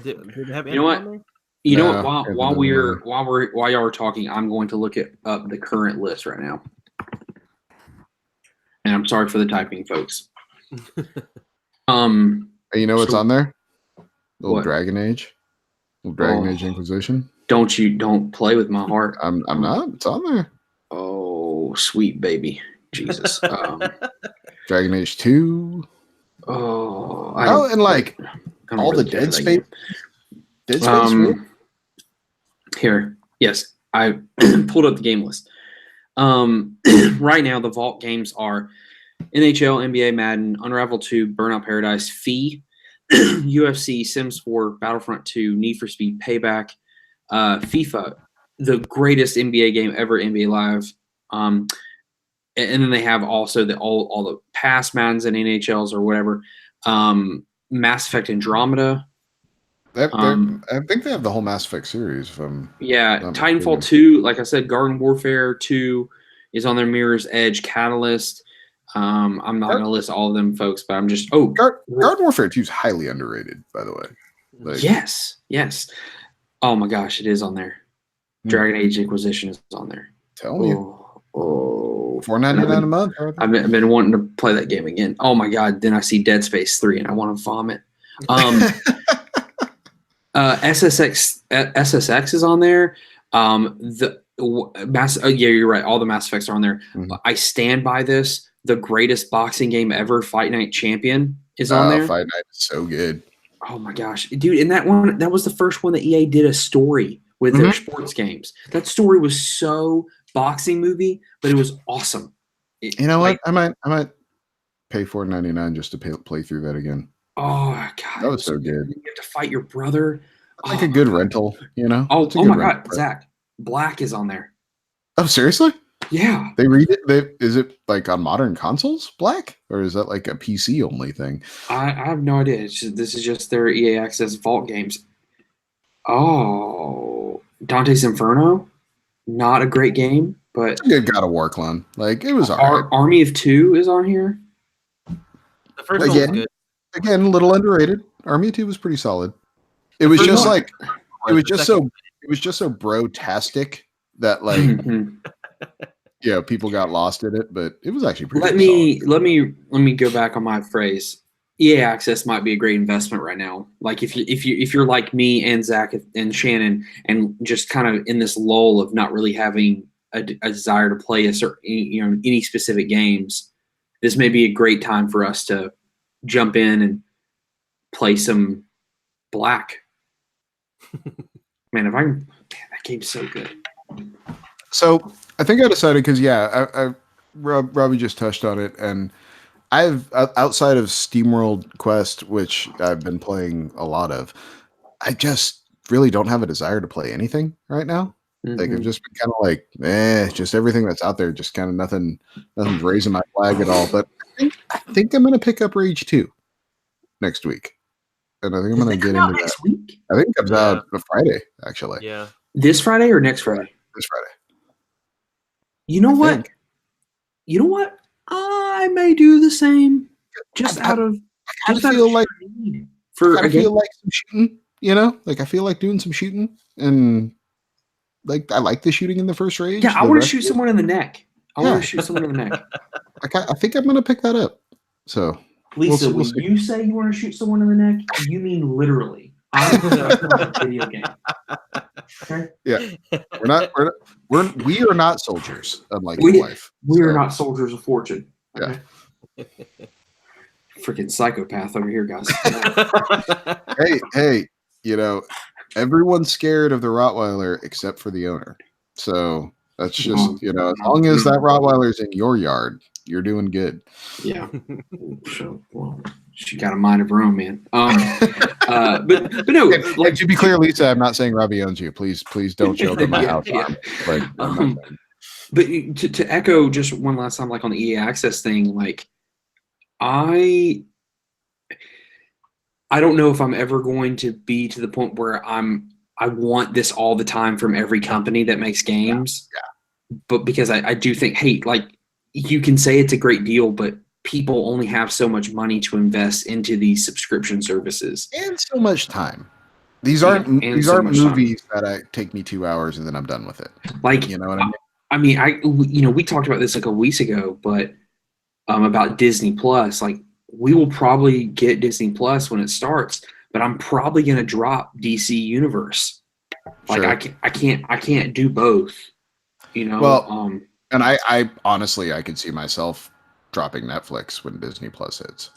did they have You know what? Anthem on there? You know No, what? can't While remember. while y'all are talking, I'm going to look up the current list right now. And I'm sorry for the typing, folks. you know what's So- on there? Little What? Dragon Age. Little Dragon Oh. Age Inquisition. Don't play with my heart. I'm not. It's on there. Oh, sweet baby, Jesus. Dragon Age 2. Oh, And like I don't all the really care Dead for that Space. game. Dead Space. really? Here, yes, I pulled up the game list. Right now, the vault games are NHL, NBA, Madden, Unravel 2, Burnout Paradise, Fee, UFC, Sims 4, Battlefront 2, Need for Speed Payback, FIFA, the greatest NBA game ever, NBA Live. And then they have also all the past Maddens and NHLs or whatever. Mass Effect Andromeda. I think they have the whole Mass Effect series from. Yeah, Not Titanfall mistaken. 2, like I said, Garden Warfare 2 is on their Mirror's Edge Catalyst. I'm not going to list all of them, folks, but I'm just Garden Warfare 2 is highly underrated, by the way. Like, yes. Oh my gosh, it is on there. Dragon Age Inquisition is on there. Tell you. Oh, $4.99 a month. I've been wanting to play that game again. Oh my god! Then I see Dead Space 3 and I want to vomit. SSX is on there. Yeah, you're right. All the Mass Effects are on there. Mhm. I stand by this. The greatest boxing game ever, Fight Night Champion, is on there. Fight Night is so good. Oh my gosh, dude! And that was the first one that EA did a story with their sports games. That story was so boxing movie, but it was awesome. You know what? I might pay $4.99 just to play through that again. Oh god, that was so good. You have to fight your brother. Like a good rental, you know? Oh my god, Zach, Black is on there. Oh, seriously? Yeah. They read it. Is it like on modern consoles, Black, or is that like a PC only thing? I have no idea. This is just their EA Access Vault games. Oh, Dante's Inferno, not a great game, but it's a good God of War clone. Like it was alright. Army of Two is on here. The first one was good. Again, a little underrated. Army of Two was pretty solid. It was just like it was just so bro-tastic that like people got lost in it, but it was actually pretty Let me go back on my phrase. EA Access might be a great investment right now. Like if you're like me and Zach and Shannon and just kind of in this lull of not really having a desire to play any specific games, this may be a great time for us to jump in and play some Black. Man, that game's so good. So I think I decided because Robbie just touched on it, and I've outside of SteamWorld Quest, which I've been playing a lot of, I just really don't have a desire to play anything right now. Like I've just been kind of like, just everything that's out there, just kind of nothing's raising my flag at all. But I think I'm gonna pick up Rage 2 next week. And I think I'm going to get into that. Week? I think it comes out on Friday, actually. Yeah. This Friday or next Friday? This Friday. You know what? I may do the same. I feel like some shooting. You know, like I feel like doing some shooting, and like I like the shooting in the first Rage. Yeah, I want to shoot someone in the neck. I think I'm going to pick that up. So. Lisa, when you say you want to shoot someone in the neck, you mean literally. I'm a video game. Okay? Yeah, we are not soldiers, unlike your wife. We are not soldiers of fortune. Okay? Yeah. Freaking psychopath over here, guys. hey, everyone's scared of the Rottweiler except for the owner. So that's just as long as that Rottweiler's in your yard, you're doing good. Yeah. So, well, she got a mind of her own, man. But no. Like to be clear, Lisa, I'm not saying Robbie owns you. Please don't show up at my house. Yeah. But to echo just one last time, like on the EA Access thing, like I don't know if I'm ever going to be to the point where I want this all the time from every company that makes games. Yeah. But because I do think, hey, like you can say it's a great deal, but people only have so much money to invest into these subscription services and so much time. These aren't movies that take me 2 hours and then I'm done with it. Like, you know what I mean? We talked about this like a week ago, but about Disney Plus. Like, we will probably get Disney Plus when it starts, but I'm probably going to drop DC Universe. Like, sure. I can't do both. Well, and I honestly, I could see myself dropping Netflix when Disney Plus hits,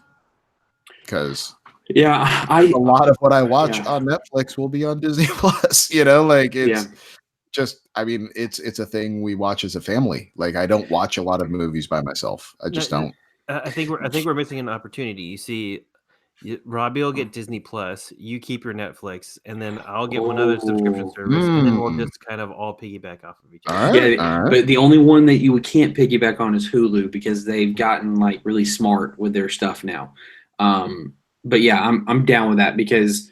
because a lot of what I watch on Netflix will be on Disney Plus. It's just, I mean, it's a thing we watch as a family. Like, I don't watch a lot of movies by myself. I just don't. I think we're missing an opportunity. You see, Robbie will get Disney Plus, you keep your Netflix, and then I'll get one other subscription service, and then we'll just kind of all piggyback off of each other. All right. But the only one that you can't piggyback on is Hulu, because they've gotten like really smart with their stuff now. But yeah, I'm down with that, because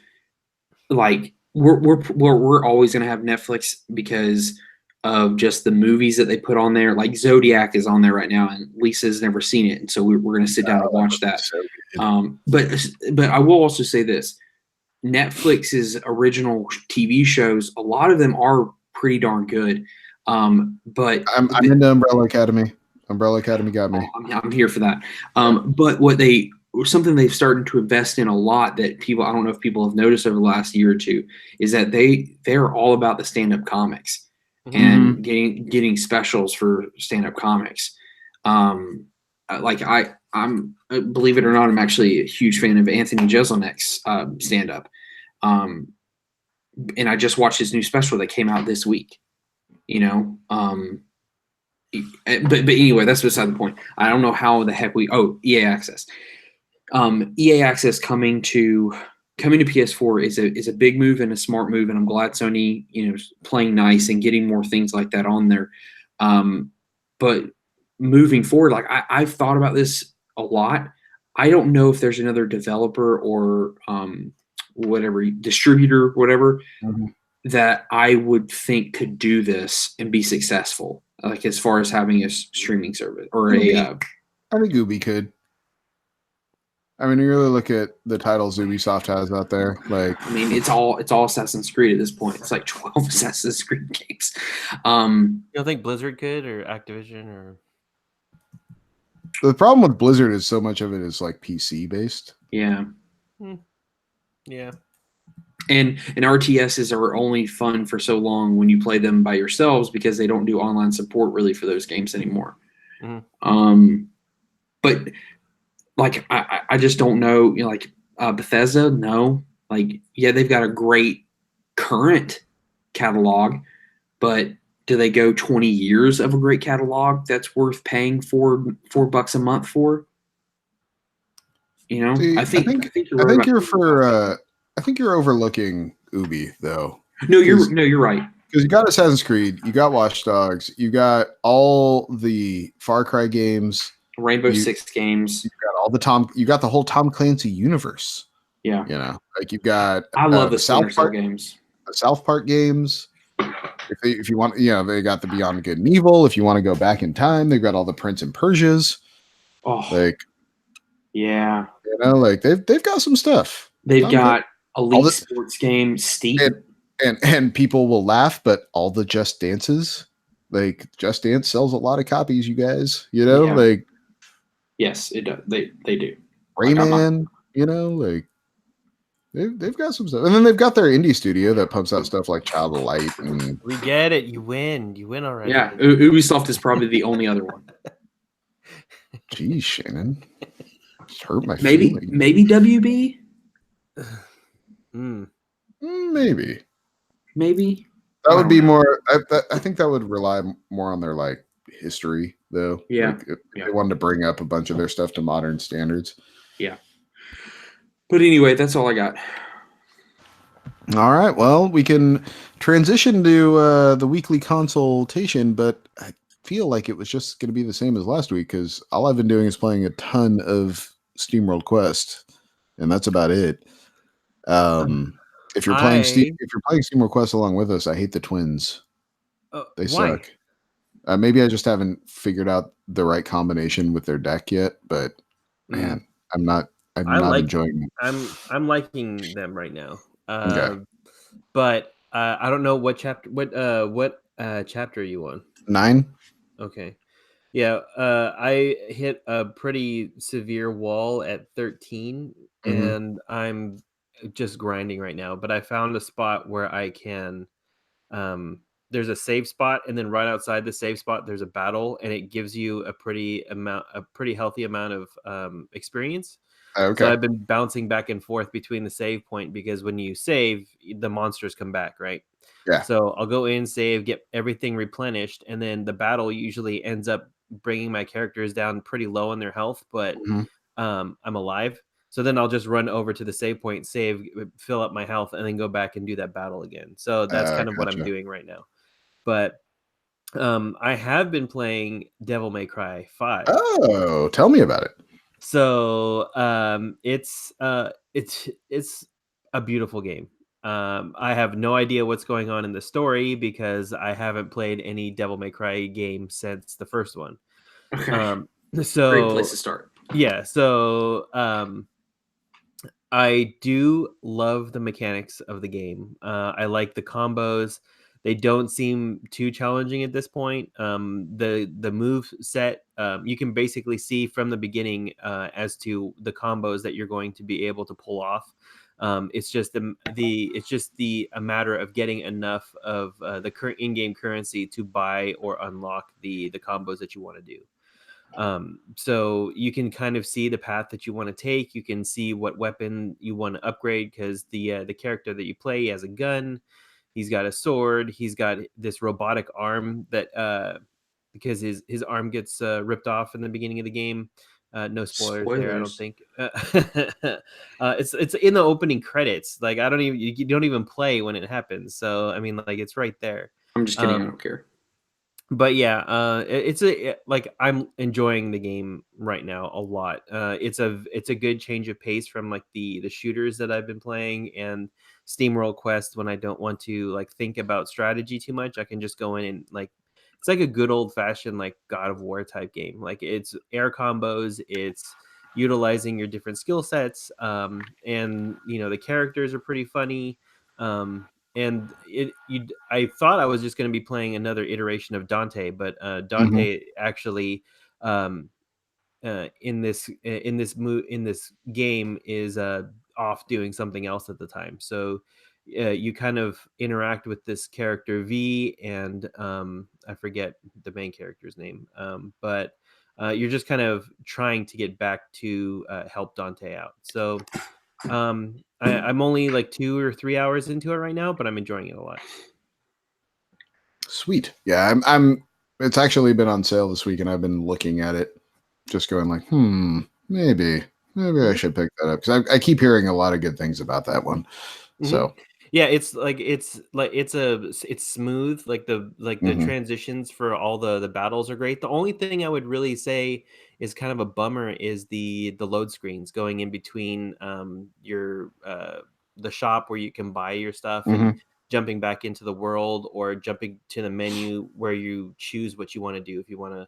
like we're always gonna have Netflix, because of just the movies that they put on there. Like Zodiac is on there right now, and Lisa's never seen it, and so we're going to sit down and watch that. So good. But I will also say this: Netflix's original TV shows, a lot of them are pretty darn good. But I'm into Umbrella Academy. Umbrella Academy got me. I'm here for that. But something they've started to invest in a lot that people, I don't know if people have noticed over the last year or two, is that they're all about the stand-up comics and getting specials for stand-up comics. I'm believe it or not, I'm actually a huge fan of Anthony Jeselnik's stand-up. And I just watched his new special that came out this week. But anyway, that's beside the point. I don't know how the heck EA Access. EA Access coming to PS4 is a big move and a smart move, and I'm glad Sony playing nice and getting more things like that on there. But moving forward, like I've thought about this a lot. I don't know if there's another developer or whatever distributor, whatever, that I would think could do this and be successful. Like as far as having a streaming service or I think Ubi could. I mean, you really look at the titles Ubisoft has out there. Like, I mean, it's all Assassin's Creed at this point. It's like 12 Assassin's Creed games. You don't think Blizzard could, or Activision, or? The problem with Blizzard is so much of it is like PC based. Yeah. Yeah. And RTSs are only fun for so long when you play them by yourselves because they don't do online support really for those games anymore. But like I just don't know. Like Bethesda, no. Like they've got a great current catalog, but do they go 20 years of a great catalog that's worth paying $4 a month for? See, I think you're overlooking Ubi though. No, you're right. Because you got Assassin's Creed, you got Watch Dogs, you got all the Far Cry games, Rainbow Six games. You got the whole Tom Clancy universe. Yeah. Like you've got I love the South Park games. The South Park games. If you want, they got the Beyond Good and Evil. If you want to go back in time, they've got all the Prince and Persias. Oh, like, yeah. Like they've got some stuff. They've got Elite Sports game, Steep. And people will laugh, but all the Just Dances, like Just Dance sells a lot of copies, you guys. Like yes, it does. They do. Rayman, like they've got some stuff, and then they've got their indie studio that pumps out stuff like Child of Light. And we get it. You win already. Yeah, Ubisoft is probably the only other one. Geez, Shannon, just hurt my maybe WB. Maybe that would be more. I think that would rely more on their like history, though. Yeah, like, they wanted to bring up a bunch of their stuff to modern standards. Yeah. But anyway, that's all I got. All right. Well, we can transition to the weekly consultation, but I feel like it was just going to be the same as last week because all I've been doing is playing a ton of SteamWorld Quest, and that's about it. If you're playing SteamWorld Quest along with us, I hate the twins. They suck. Maybe I just haven't figured out the right combination with their deck yet, but man, I'm not enjoying them. I'm liking them right now. Okay. But I don't know what chapter chapter are you on? 9. Okay. Yeah, I hit a pretty severe wall at 13, and I'm just grinding right now. But I found a spot where I can. There's a save spot, and then right outside the save spot, there's a battle, and it gives you a pretty healthy amount of experience. Okay. So I've been bouncing back and forth between the save point because when you save, the monsters come back, right? Yeah. So I'll go in, save, get everything replenished, and then the battle usually ends up bringing my characters down pretty low in their health, but I'm alive. So then I'll just run over to the save point, save, fill up my health, and then go back and do that battle again. So that's kind of what I'm doing right now. But I have been playing Devil May Cry 5. Oh, tell me about it. So it's a beautiful game. I have no idea what's going on in the story because I haven't played any Devil May Cry game since the first one. Okay. Great So place to start. yeah, so I do love the mechanics of the game. I like the combos. They don't seem too challenging at this point. The move set, you can basically see from the beginning as to the combos that you're going to be able to pull off. It's just a matter of getting enough of the current in-game currency to buy or unlock the combos that you want to do. So you can kind of see the path that you want to take. You can see what weapon you want to upgrade because the character that you play has a gun. He's got a sword. He's got this robotic arm that because his arm gets ripped off in the beginning of the game. No spoilers there, I don't think. It's in the opening credits. Like I don't even you don't even play when it happens. So I mean, like it's right there. I'm just kidding. I don't care. But yeah, like I'm enjoying the game right now a lot. It's a good change of pace from like the shooters that I've been playing and SteamWorld Quest when I don't want to like think about strategy too much. I can just go in and like it's like a good old fashioned like God of War type game. Like it's air combos, it's utilizing your different skill sets, and the characters are pretty funny. And I thought I was just going to be playing another iteration of Dante, but Dante actually in this game is off doing something else at the time. So you kind of interact with this character V, and I forget the main character's name, but you're just kind of trying to get back to help Dante out. So I'm only like 2 or 3 hours into it right now, but I'm enjoying it a lot. Sweet. Yeah, I'm it's actually been on sale this week and I've been looking at it just going like, maybe I should pick that up because I keep hearing a lot of good things about that one. Mm-hmm. So yeah, it's smooth. Like the transitions for all the battles are great. The only thing I would really say is kind of a bummer is the load screens going in between your the shop where you can buy your stuff and jumping back into the world or jumping to the menu where you choose what you want to do. If you want to,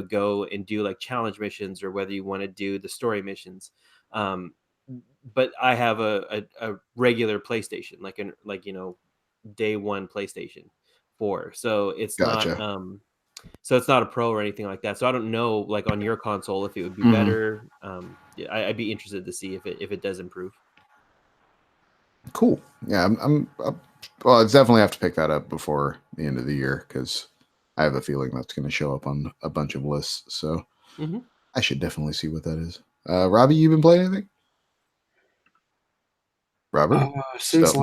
go and do like challenge missions or whether you want to do the story missions. But I have a regular PlayStation, day one PlayStation 4. So it's not it's not a pro or anything like that. So I don't know, like on your console, if it would be better. I'd be interested to see if it does improve. Cool. Yeah, well, it's definitely have to pick that up before the end of the year because I have a feeling that's going to show up on a bunch of lists. So I should definitely see what that is. Robbie, you been playing anything? Robert? Since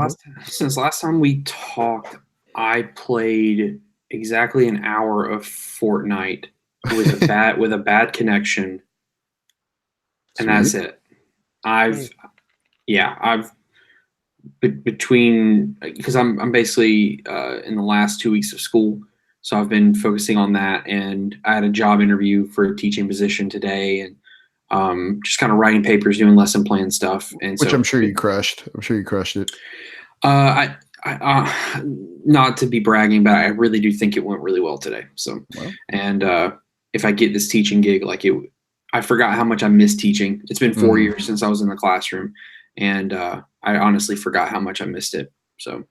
last time we talked, I played exactly an hour of Fortnite with a bad connection, and that's it. Between because I'm basically in the last 2 weeks of school, so I've been focusing on that, and I had a job interview for a teaching position today, and just kind of writing papers, doing lesson plan stuff, and which I'm sure you crushed. I'm sure you crushed it. I not to be bragging, but I really do think it went really well today. So, and if I get this teaching gig, I forgot how much I miss teaching. It's been 4 years since I was in the classroom, and I honestly forgot how much I missed it. So,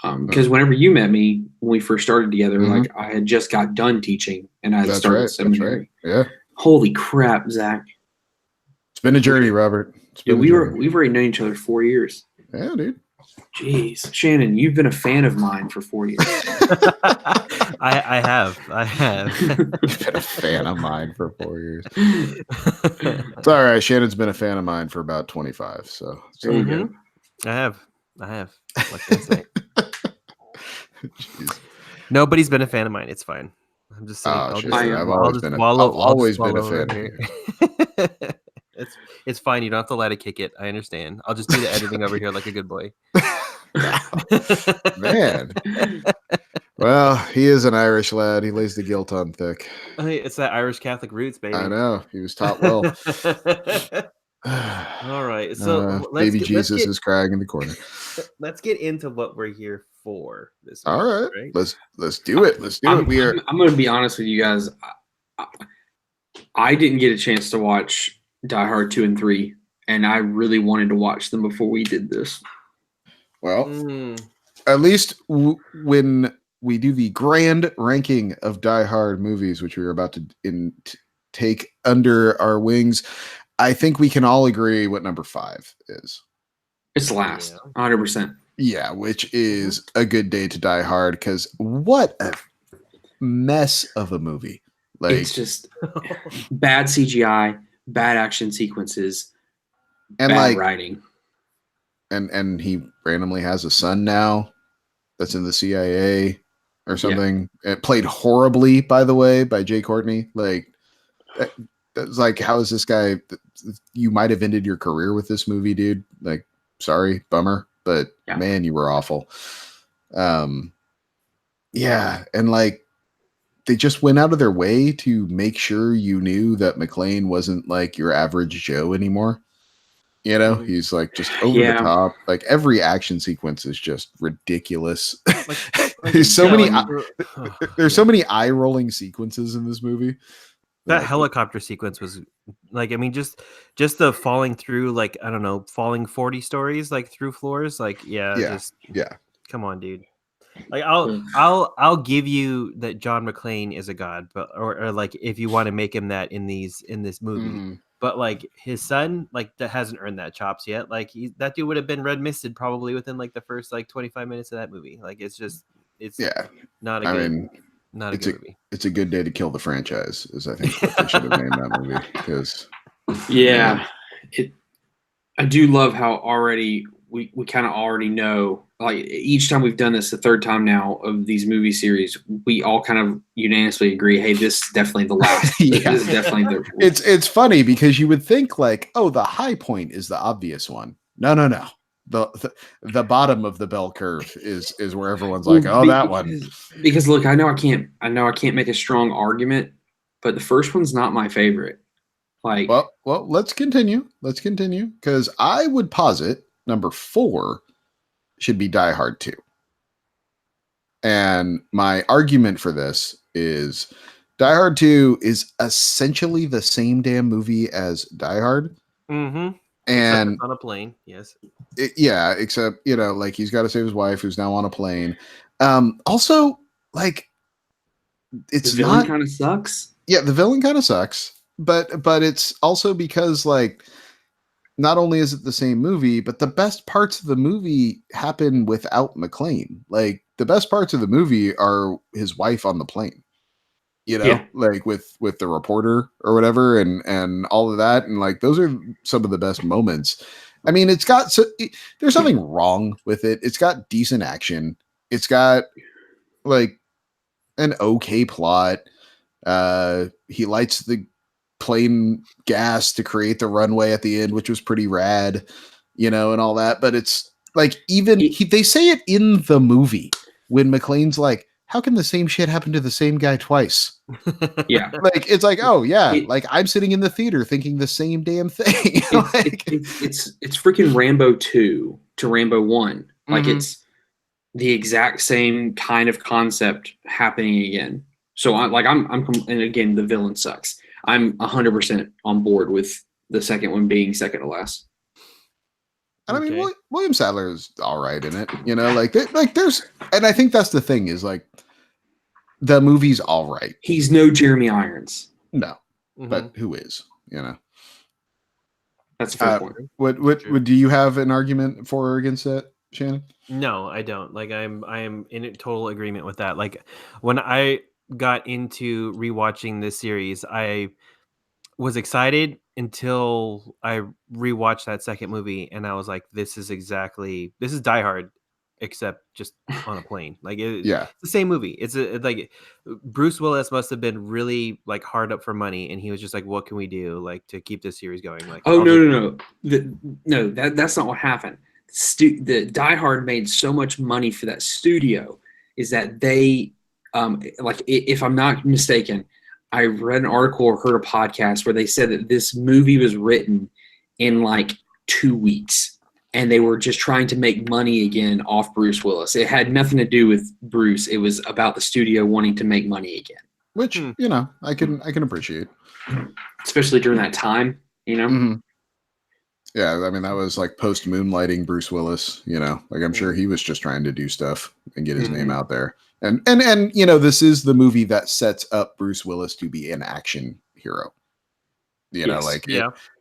because whenever you met me when we first started together, like I had just got done teaching, and I had started seminary. That's right. Yeah. Holy crap, Zach! It's been a journey, Robert. We've already known each other 4 years. Yeah, dude. Jeez, Shannon, you've been a fan of mine for 4 years. I have. You've been a fan of mine for 4 years. It's all right. Shannon's been a fan of mine for about 25. So there you go. I have. What can I say? Nobody's been a fan of mine. It's fine. I'm just saying. I've always been a fan of you. It's fine. You don't have to let it kick it. I understand. I'll just do the editing over here like a good boy. Man. Well, he is an Irish lad. He lays the guilt on thick. It's that Irish Catholic roots, baby. I know. He was taught well. All right, so Baby Jesus is crying in the corner. let's get into what we're here for this week. All right, right? let's do it. Let's do it. I'm going to be honest with you guys. I didn't get a chance to watch Die Hard 2 and 3, and I really wanted to watch them before we did this. Well, at least when we do the grand ranking of Die Hard movies, which we are about to take under our wings, I think we can all agree what number 5 is. It's last, 100%. Yeah, which is A Good Day to Die Hard, because what a mess of a movie. Like, it's just bad CGI, bad action sequences, and bad like writing. And he randomly has a son now that's in the CIA or something. Yeah. It played horribly, by the way, by Jay Courtney. Like, that's like, how is this guy? You might have ended your career with this movie, dude. Like, sorry, bummer, but man, you were awful. Yeah, and like, they just went out of their way to make sure you knew that McClane wasn't like your average Joe anymore. You know, he's like just over the top. Like, every action sequence is just ridiculous. There's so many eye rolling sequences in this movie. That helicopter sequence was like, I mean, just the falling through, like, I don't know, falling 40 stories like through floors. Like, come on, dude. Like, I'll give you that John McClane is a god, but or like, if you want to make him that in this movie, but like, his son, like, that hasn't earned that chops yet. Like, that dude would have been red misted probably within like the first like 25 minutes of that movie. Like, it's not a good movie. It's A Good Day to Kill the Franchise, is I think what they should have named that movie. Because I do love how already we kind of already know, like, each time we've done this the third time now of these movie series, we all kind of unanimously agree, hey, this is definitely the last. This is definitely the. It's funny because you would think like, oh, the high point is the obvious one. No. The bottom of the bell curve is where everyone's like, oh, that one. Because look, I know I can't make a strong argument, but the first one's not my favorite. Like, well, let's continue because I would posit number 4 should be Die Hard 2. And my argument for this is Die Hard 2 is essentially the same damn movie as Die Hard. Mm-hmm. And except on a plane, yes. Except, you know, like, he's got to save his wife who's now on a plane. Also, like, it's the villain kind of sucks. Yeah, the villain kind of sucks. But it's also because, like, not only is it the same movie, but the best parts of the movie happen without McClane. Like, the best parts of the movie are his wife on the plane. You know, like with the reporter or whatever, and all of that, and like, those are some of the best moments. I mean, there's nothing wrong with it. It's got decent action. It's got like an okay plot. He lights the plane gas to create the runway at the end, which was pretty rad, you know, and all that. But it's like, even they say it in the movie when McClane's like, how can the same shit happen to the same guy twice? Yeah. Like, it's like, oh yeah, like, I'm sitting in the theater thinking the same damn thing. It's freaking Rambo 2 to Rambo 1. Like, it's the exact same kind of concept happening again. So and again, the villain sucks. I'm 100% on board with the second one being second to last. And I mean, William Sadler is all right in it, you know, like there's, and I think that's the thing is, like, the movie's all right. He's no Jeremy Irons. No, but who is, you know? That's a fair point. What do you have an argument for or against that, Shannon? No, I don't. Like, I am in total agreement with that. Like, when I got into rewatching this series, I was excited until I rewatched that second movie, and I was like, this is Die Hard, except just on a plane. Like, it's the same movie. It's like, Bruce Willis must have been really, like, hard up for money, and he was just like, what can we do, like, to keep this series going? Like, no, that's not what happened. The Die Hard made so much money for that studio is that they, like, if I'm not mistaken, I read an article or heard a podcast where they said that this movie was written in like 2 weeks, and they were just trying to make money again off Bruce Willis. It had nothing to do with Bruce. It was about the studio wanting to make money again, which I can appreciate, especially during that time. Mhm. Yeah, I mean that was like post moonlighting Bruce Willis. Like I'm sure he was just trying to do stuff and get his name out there. And this is the movie that sets up Bruce Willis to be an action hero. Yes.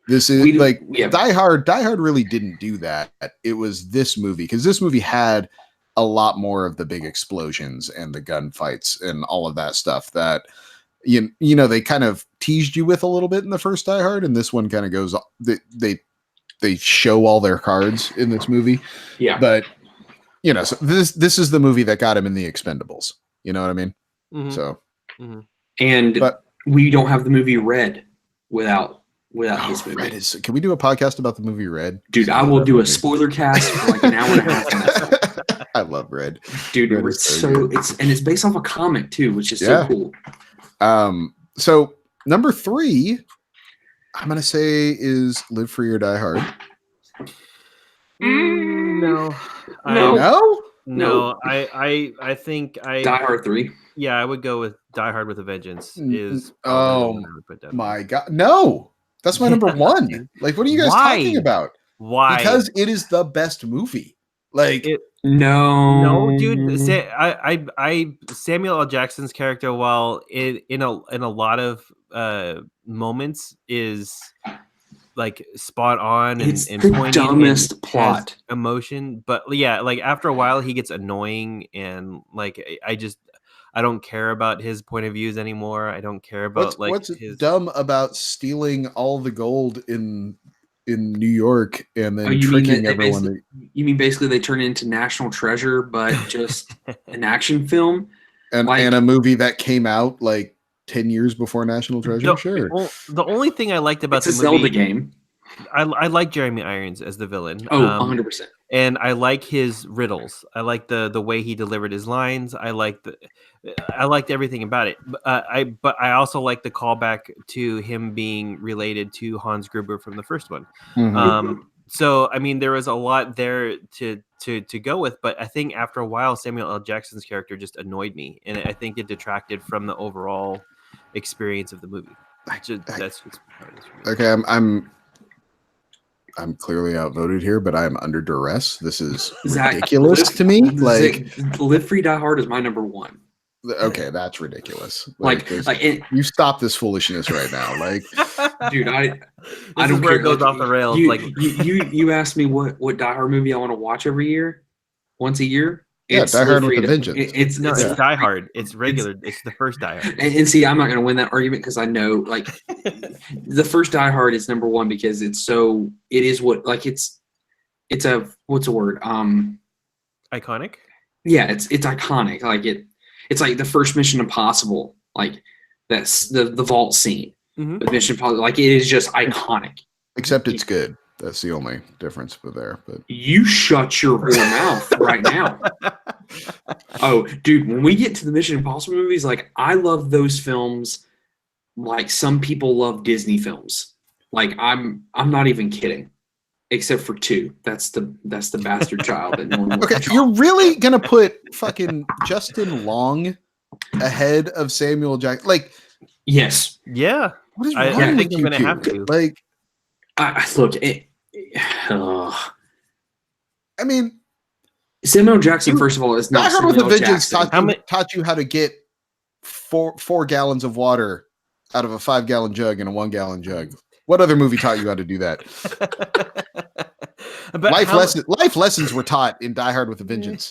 This is Die Hard. Die Hard really didn't do that. It was this movie, because this movie had a lot more of the big explosions and the gunfights and all of that stuff that they kind of teased you with a little bit in the first Die Hard, and this one kind of goes. They show all their cards in this movie. Yeah, but so this is the movie that got him in the Expendables. You know what I mean? Mhm. So, but we don't have the movie Red without his movie. Red is. Can we do a podcast about the movie Red? Dude, I will do a spoiler cast for like an hour and a half. I love Red. Dude, Red it's based off a comic too, which is so cool. So number 3, I'm gonna say is Live Free or Die Hard. No. I think Die Hard 3. Yeah, I would go with Die Hard with a Vengeance. My God, no, that's my number 1. Like, what are you guys talking about? Why? Because it is the best movie. Like, no, dude. Samuel L. Jackson's character, while in a lot of moments, is like spot on and the dumbest plot emotion, but yeah, like after a while he gets annoying, and like I don't care about his point of views anymore. I don't care about what's dumb about stealing all the gold in New York and then tricking everyone. You mean basically they turn it into National Treasure, but just an action film, and a movie that came out like 10 years before National Treasure? Sure. The only thing I liked about the movie, Zelda game. I like Jeremy Irons as the villain. Oh, 100%. And I like his riddles. I like the way he delivered his lines. I liked everything about it. But I also like the callback to him being related to Hans Gruber from the first one. Mm-hmm. So I mean, there was a lot there to go with, but I think after a while, Samuel L. Jackson's character just annoyed me, and I think it detracted from the overall experience of the movie. That's just how it is for me. Okay, I'm clearly outvoted here, but I'm under duress. This is ridiculous to me. Like, Live Free Die Hard is my number 1. Okay, that's ridiculous. You stop this foolishness right now. Like, dude, I don't care. It goes off the rails. You asked me what Die Hard movie I want to watch every year, once a year. It's Die Hard with a Vengeance. It's Die Hard. It's regular. It's the first Die Hard. And see, I'm not going to win that argument because I know, like, the first Die Hard is number 1 because it's a what's the word? Iconic. Yeah, it's iconic. Like it's like the first Mission Impossible. Like that's the vault scene. Mm-hmm. With Mission Impossible, like it is just iconic. Except it's good. That's the only difference there. But you shut your whole mouth right now. Oh, dude, when we get to the Mission Impossible movies, like I love those films like some people love Disney films. Like I'm not even kidding. Except for 2. That's the bastard child that no one okay, you're really gonna put fucking Justin Long ahead of Samuel Jackson? Like, yes. Yeah. What is wrong with you gonna have to. Like, look, I mean, Samuel Jackson, first of all, is not Samuel with a Vengeance Jackson. taught you how to get 4 gallons of water out of a 5-gallon jug in a 1-gallon jug. What other movie taught you how to do that? Life lessons were taught in Die Hard with a Vengeance.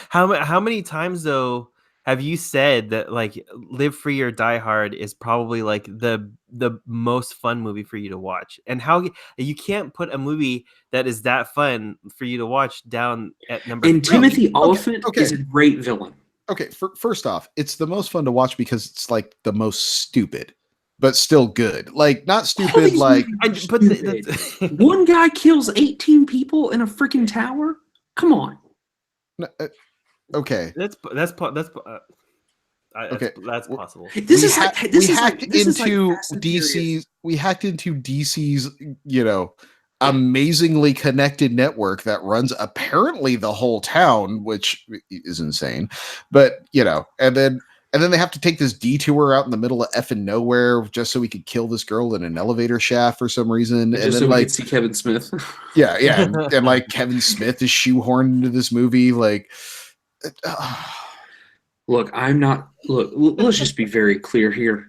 How many times though have you said that like Live Free or Die Hard is probably like the most fun movie for you to watch? And how you can't put a movie that is that fun for you to watch down at number 3. Timothy Olyphant is a great villain. Okay, first off, it's the most fun to watch because it's like the most stupid, but still good. Like not stupid, like one guy kills 18 people in a freaking tower. Come on. Okay. That's possible. We hacked into DC's we hacked into DC's, amazingly connected network that runs apparently the whole town, which is insane. But and then they have to take this detour out in the middle of effing nowhere just so we could kill this girl in an elevator shaft for some reason. Just and so then we like could see Kevin Smith. yeah, and like Kevin Smith is shoehorned into this movie. Like, Look, let's just be very clear here.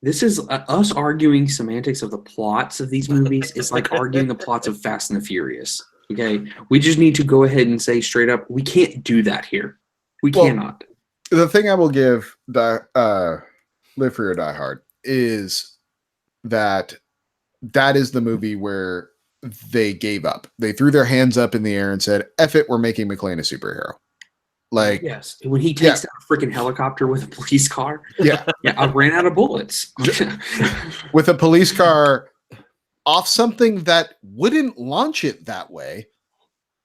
This is us arguing semantics of the plots of these movies. It's like arguing the plots of Fast and the Furious. Okay, we just need to go ahead and say straight up, we can't do that here. We cannot. The thing I will give Live Free or Die Hard is that is the movie where they gave up. They threw their hands up in the air and said, "F it, we're making McClane a superhero." Like, yes, when he takes down a freaking helicopter with a police car. Yeah, I ran out of bullets with a police car off something that wouldn't launch it that way.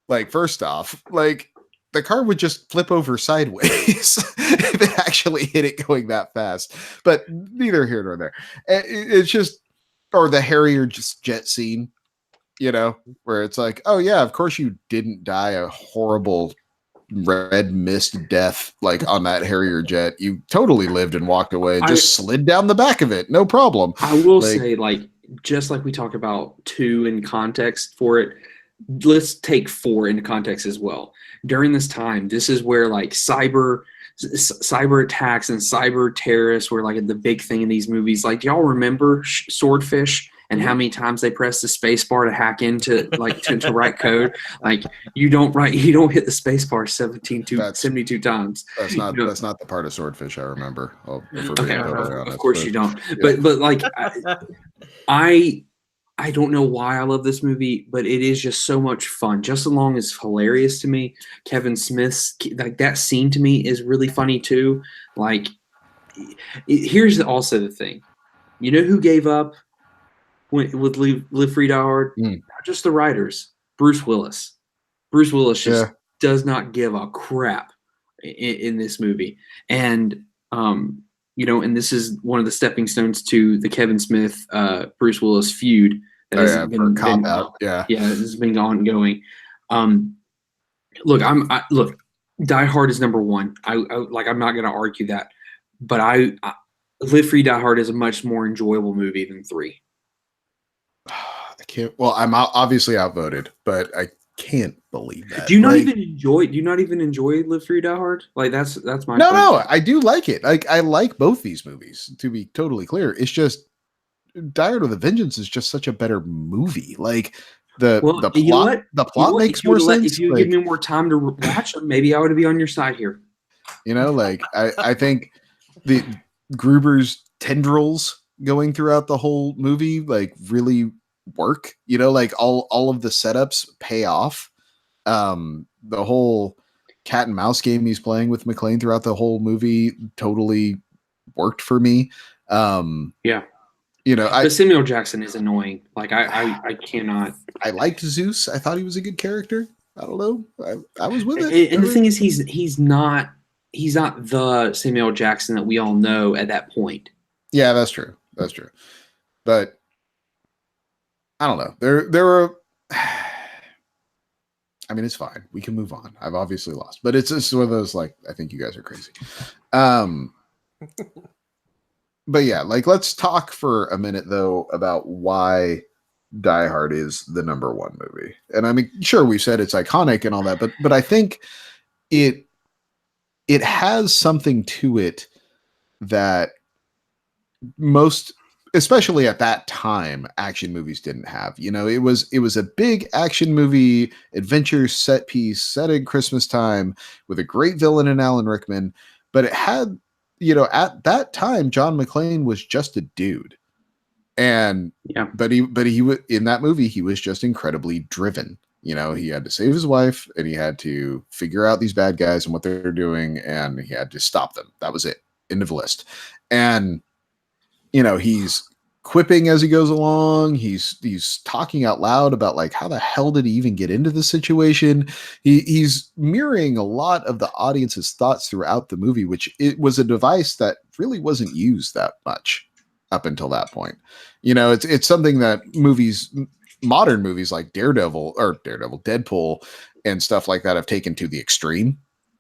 Like, first off, like, the car would just flip over sideways if it actually hit it going that fast. But neither here nor there. It's just, or the Harrier jet scene, where it's like, oh yeah, of course you didn't die a horrible red mist death like on that Harrier jet. You totally lived and walked away, just slid down the back of it, no problem. I will say, like, just like we talk about 2 in context for it, let's take 4 into context as well. During this time, this is where like cyber attacks and cyber terrorists were like the big thing in these movies. Like, do y'all remember Swordfish and how many times they pressed the space bar to hack into like to write code? Like, you don't hit the space bar 72 times. That's not the part of Swordfish I remember. Okay, of course you don't. Yeah. But like I don't know why I love this movie, but it is just so much fun. Just as long as hilarious to me. Kevin Smith's like that scene to me is really funny too. Like, here's also the thing. You know who gave up with Live Free Die Hard? Not just the writers. Bruce Willis. Bruce Willis just does not give a crap in this movie, and and this is one of the stepping stones to the Kevin Smith Bruce Willis feud. This has been ongoing. Look, Die Hard is number 1. I'm not going to argue that, but I Live Free Die Hard is a much more enjoyable movie than 3. I can't. Well, I'm obviously outvoted, but I can't believe that. Do you not even enjoy Live Free Die Hard? Like, that's my question. No, I do like it. Like, I like both these movies, to be totally clear. It's just Die Hard with a Vengeance is just such a better movie. Like, the plot makes more sense. If you give me more time to watch them, maybe I would be on your side here. Like, I think the Gruber's tendrils going throughout the whole movie like really work. Like all of the setups pay off. The whole cat and mouse game he's playing with McClane throughout the whole movie totally worked for me. But Samuel Jackson is annoying. Like, I cannot. I liked Zeus. I thought he was a good character. I don't know. I was with it. And the thing is, he's not the Samuel Jackson that we all know at that point. Yeah, that's true. But I don't know. There were. I mean, it's fine. We can move on. I've obviously lost, but it's just one of those, like, I think you guys are crazy. But yeah, like, let's talk for a minute though about why Die Hard is the number 1 movie. And I mean, sure, we said it's iconic and all that, but I think it has something to it that most, especially at that time, action movies didn't have. It was a big action movie, adventure set piece set in Christmas time with a great villain in Alan Rickman, but it had, at that time, John McClane was just a dude. And but he in that movie, he was just incredibly driven. He had to save his wife, and he had to figure out these bad guys and what they're doing, and he had to stop them. That was it. End of list. And he's quipping as he goes along. He's talking out loud about like, how the hell did he even get into this situation? He's mirroring a lot of the audience's thoughts throughout the movie, which it was a device that really wasn't used that much. up until that point. You know, it's something that modern movies like Deadpool, and stuff like that have taken to the extreme.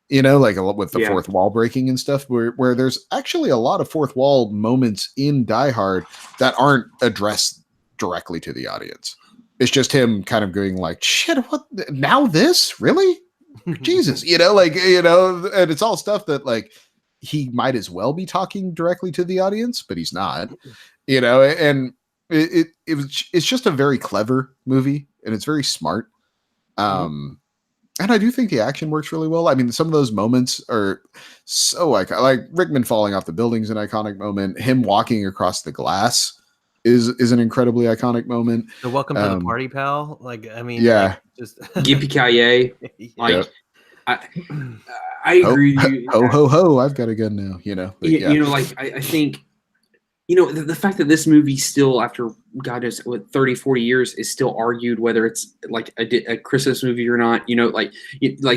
You know, like a lot with the Yeah. fourth wall breaking and stuff, where there's actually a lot of fourth wall moments in Die Hard that aren't addressed directly to the audience. It's just him kind of going like, shit, what now this? Really? Jesus, you know, and it's all stuff that like he might as well be talking directly to the audience, but he's not, and it's just a very clever movie and it's very smart. And I do think the action works really well. I mean, some of those moments are so like Rickman falling off the building is an iconic moment. Him walking across the glass is an incredibly iconic moment. The welcome to the party, pal. Like, I mean, yeah, like, just Yippee-ki-yay. Like, Yep. I agree with you. Ho, ho, ho, I've got a gun now, but yeah. You know, like, I think, the fact that this movie still, after, God knows, 30, 40 years, is still argued whether it's, like, a Christmas movie or not, like,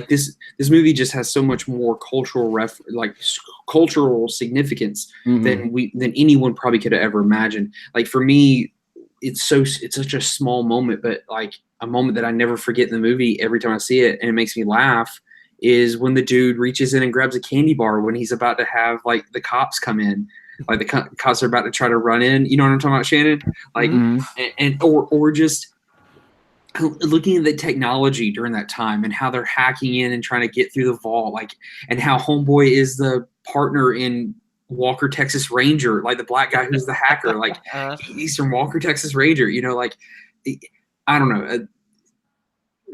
this movie just has so much more cultural significance than anyone probably could have ever imagined. Like, for me, it's such a small moment, but, like, a moment that I never forget in the movie every time I see it, and it makes me laugh, is when the dude reaches in and grabs a candy bar when he's about to have, like, the cops come in. Like the cops are about to try to run in. You know what I'm talking about, Shannon? Like, or just looking at the technology during that time and how they're hacking in and trying to get through the vault, like, and how Homeboy is the partner in Walker Texas Ranger, like the black guy who's the hacker, like he's from Walker Texas Ranger. Like, I don't know.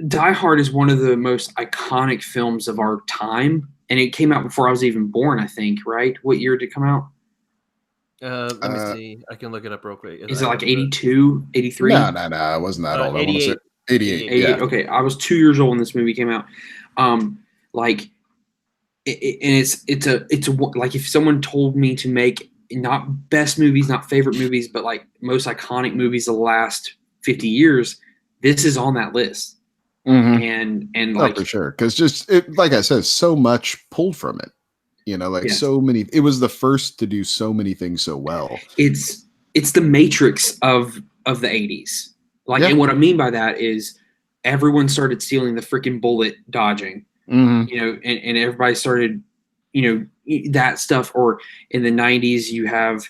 Die Hard is one of the most iconic films of our time, and it came out before I was even born, I think. Right? What year did it come out? Let me see. I can look it up real quick. Is it like 82, 83? No, it wasn't that old. 88. I want to say 88. 88. Yeah. Okay, I was 2 years old when this movie came out. Like, it's like if someone told me to make not best movies, not favorite movies, but like most iconic movies of the last 50 years, this is on that list. And like, for sure, because like I said, so much pulled from it. Yes. So many. It was the first to do so many things so well. It's the Matrix of the 80s. Like, and what I mean by that is everyone started stealing the freaking bullet dodging. And everybody started, that stuff. Or in the 90s, you have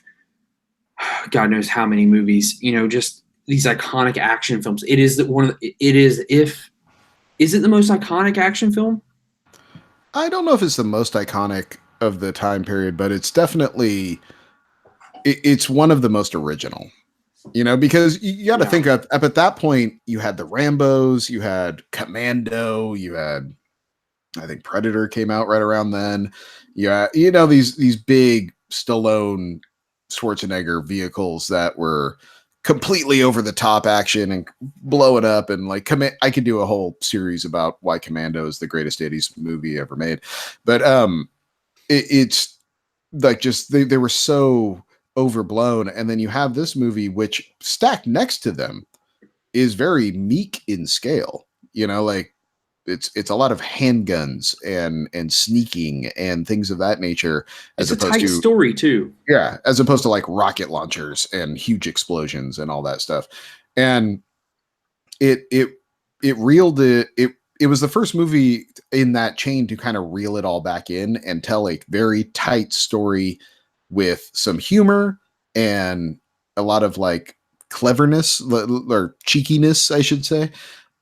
God knows how many movies. Just these iconic action films. It is is it the most iconic action film? I don't know if it's the most iconic of the time period, but it's definitely it's one of the most original. Because you got to think up at that point, you had the Rambos, you had Commando, you had, I think Predator came out right around then. Yeah, these big Stallone, Schwarzenegger vehicles that were completely over the top action and blow it up, and like I could do a whole series about why Commando is the greatest 80s movie ever made, but it's like just they were so overblown. And then you have this movie which stacked next to them is very meek in scale. Like it's a lot of handguns and sneaking and things of that nature, as it's a opposed tight to story too. Yeah, as opposed to like rocket launchers and huge explosions and all that stuff. And it reeled it. It was the first movie in that chain to kind of reel it all back in and tell a very tight story with some humor and a lot of like cleverness or cheekiness, I should say.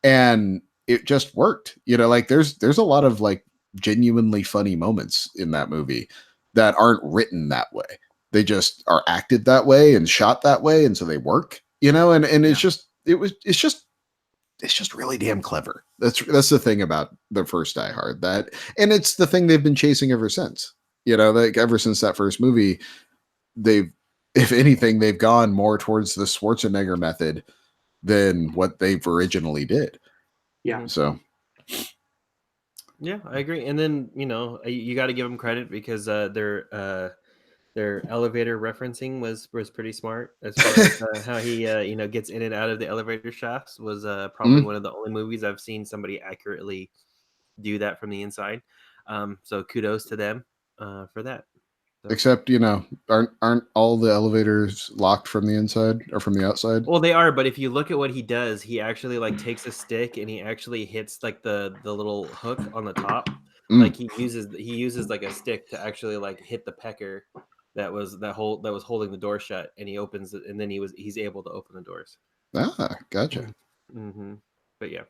And it just worked. Like there's a lot of like genuinely funny moments in that movie that aren't written that way. They just are acted that way and shot that way, and so they work. And it's just really damn clever. That's the thing about the first Die Hard, and it's the thing they've been chasing ever since. Like ever since that first movie, if anything, they've gone more towards the Schwarzenegger method than what they've originally did. Yeah. So. Yeah, I agree. And then, you got to give them credit because their elevator referencing was pretty smart as far as how he gets in and out of the elevator shafts was probably one of the only movies I've seen somebody accurately do that from the inside. So kudos to them for that. Except, aren't all the elevators locked from the inside or from the outside? Well, they are, but if you look at what he does, he actually like takes a stick and he actually hits like the little hook on the top. Mm. Like he uses like a stick to actually like hit the pecker that was holding the door shut, and he opens it, and then he's able to open the doors. Ah, gotcha. Mm-hmm. But yeah,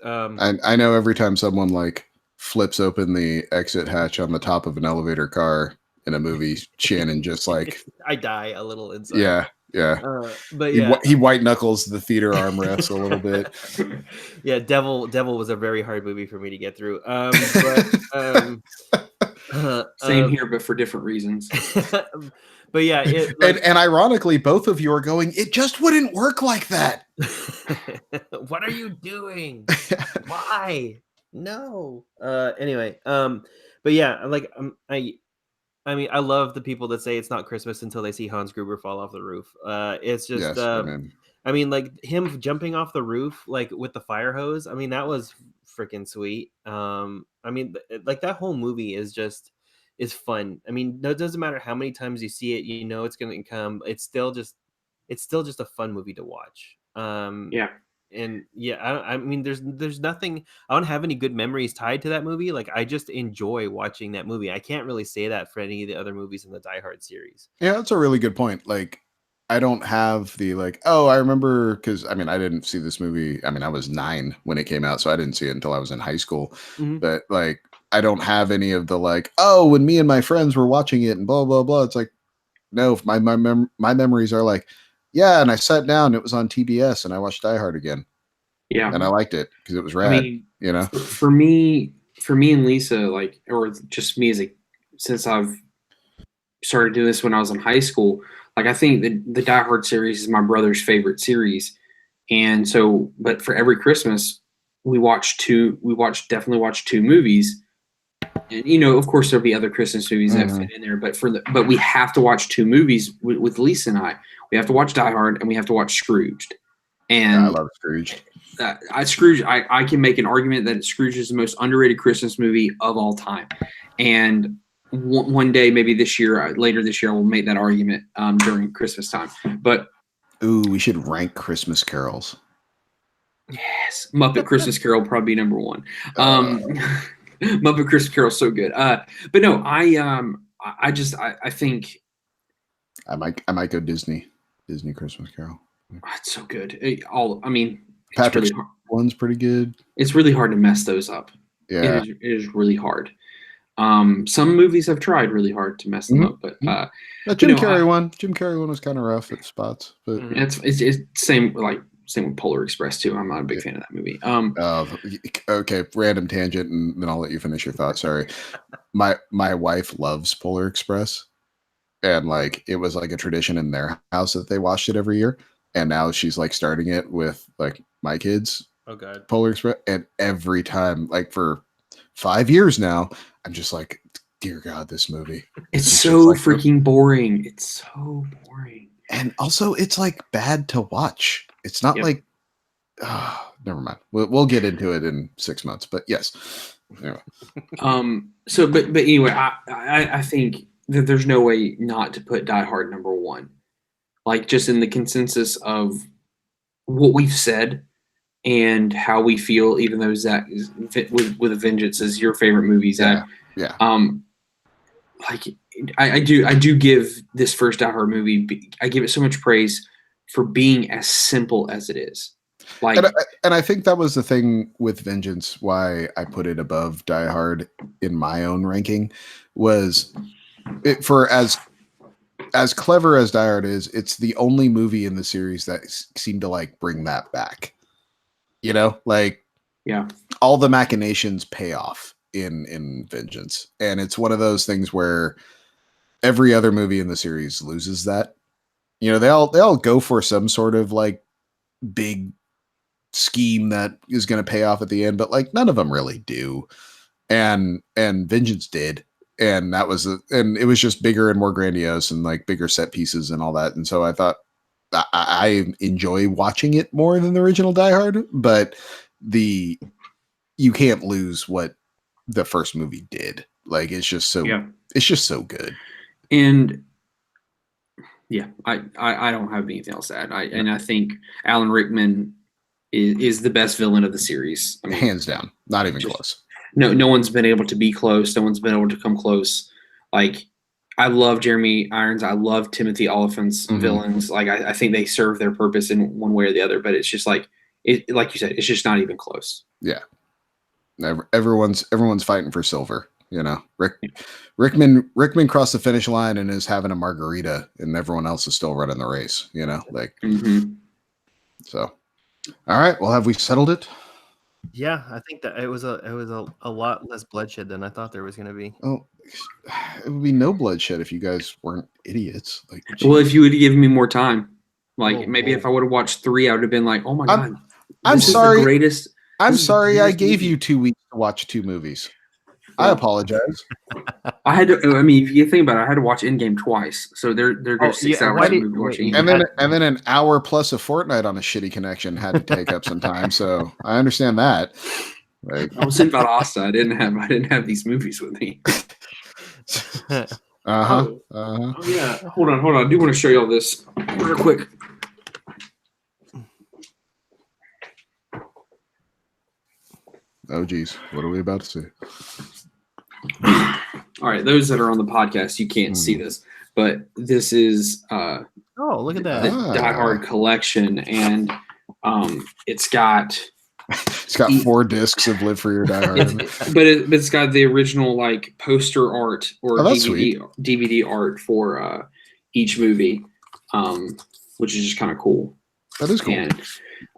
I know every time someone like flips open the exit hatch on the top of an elevator car in a movie, Shannon just like I die a little inside. Yeah. But yeah, he white knuckles the theater armrest a little bit. Yeah, Devil was a very hard movie for me to get through. Same here, but for different reasons. But yeah, and ironically, both of you are going, it just wouldn't work like that. What are you doing? Why? No. Anyway, but yeah, like I mean, I love the people that say it's not Christmas until they see Hans Gruber fall off the roof. It's just, Yes, I mean, like him jumping off the roof, like with the fire hose. I mean, that was freaking sweet. I mean, like that whole movie is fun. I mean, it doesn't matter how many times you see it, it's going to come. It's still just a fun movie to watch. Yeah. And yeah, I mean, there's nothing. I don't have any good memories tied to that movie. Like, I just enjoy watching that movie. I can't really say that for any of the other movies in the Die Hard series. Yeah, that's a really good point. Like, I don't have the I remember, because I mean, I didn't see this movie. I mean, I was 9 when it came out, so I didn't see it until I was in high school. Mm-hmm. But like, I don't have any of the when me and my friends were watching it and blah blah blah. It's like, no, my memories are like, yeah, and I sat down, it was on TBS, and I watched Die Hard again. Yeah, and I liked it because it was rad. I mean, for me and Lisa, or just me since I've started doing this when I was in high school, I think the Die Hard series is my brother's favorite series, and so, but for every Christmas, we definitely watch 2 movies. And of course, there'll be other Christmas movies that fit in there, but we have to watch 2 movies with Lisa and I. We have to watch Die Hard and we have to watch Scrooged. And I love Scrooged. Scrooge, I can make an argument that Scrooge is the most underrated Christmas movie of all time. And one day, maybe later this year, I will make that argument during Christmas time. But we should rank Christmas carols. Yes, Muppet Christmas Carol probably be number 1. Muppet Christmas Carol so good. But no, I think I might go Disney Christmas Carol. It's so good. Patrick's one's pretty good. It's really hard to mess those up. Yeah, it is really hard. Some movies have tried really hard to mess them up, but that Jim Carrey one was kind of rough at spots. But it's same with Polar Express too. I'm not a big fan of that movie. Okay, random tangent, and then I'll let you finish your thought. Sorry, my wife loves Polar Express, and it was a tradition in their house that they watched it every year. And now she's starting it with my kids. Oh God, Polar Express, and every time for 5 years now, I'm just dear God, this movie. It's so freaking boring. It's so boring. And also, it's bad to watch. It's not never mind. We'll get into it in 6 months. But yes. Anyway. So, but anyway, I think that there's no way not to put Die Hard number 1. Just in the consensus of what we've said and how we feel, even though Zach is with a Vengeance is your favorite movie, Zach. Yeah. I do give this first Die Hard movie, I give it so much praise for being as simple as it is. And I think that was the thing with Vengeance, why I put it above Die Hard in my own ranking, was it for as clever as Die Hard is, it's the only movie in the series that seemed to bring that back. Yeah, all the machinations pay off in Vengeance, and it's one of those things where every other movie in the series loses that. They all go for some sort of big scheme that is going to pay off at the end, but none of them really do. And Vengeance did. And and it was just bigger and more grandiose and bigger set pieces and all that. And so I thought I enjoy watching it more than the original Die Hard, but you can't lose what the first movie did. It's just so good. And yeah, I don't have anything else to add. And I think Alan Rickman is the best villain of the series. I mean, Hands down, not even just- close. no one's been able to be close. No one's been able to come close. Like, I love Jeremy Irons. I love Timothy Oliphant's Mhm. villains. Like, I think they serve their purpose in one way or the other. But it's just like like you said, it's just not even close. Everyone's fighting for silver. You know, Rickman crossed the finish line and is having a margarita, and everyone else is still running the race. You know, like Mm-hmm. so. All right. Well, have we settled it? Yeah, I think that it was a lot less bloodshed than I thought there was going to be. Oh, it would be no bloodshed if you guys weren't idiots. Like, Well, if geez. you would have given me more time, like Oh, maybe boy. if I would have watched 3, I would have been like, oh my I'm- god, I'm this is the sorry. greatest. I'm this is the sorry, I greatest gave movie. you 2 weeks to watch 2 movies. I Well, apologize. I had to. I mean, if you think about it, I had to watch Endgame twice, so they're Oh, just 6 yeah, hours why of did- movie wait, watching. you And Endgame. then an hour plus of Fortnite on a shitty connection had to take up some time. So I understand that. Like, I was in Valdosta. I didn't have these movies with me. uh-huh. Oh. Uh-huh. Oh yeah, hold on. I do want to show y'all this real quick. Oh geez, what are we about to see? All right, those that are on the podcast, you can't see this, but this is Oh, look at the that. Ah. Die Hard collection, and it's got. It's got 4 discs of Live Free or Die Hard. But it's got the original like poster art or Oh, that's DVD art for each movie, which is just kind of cool. That is cool. And You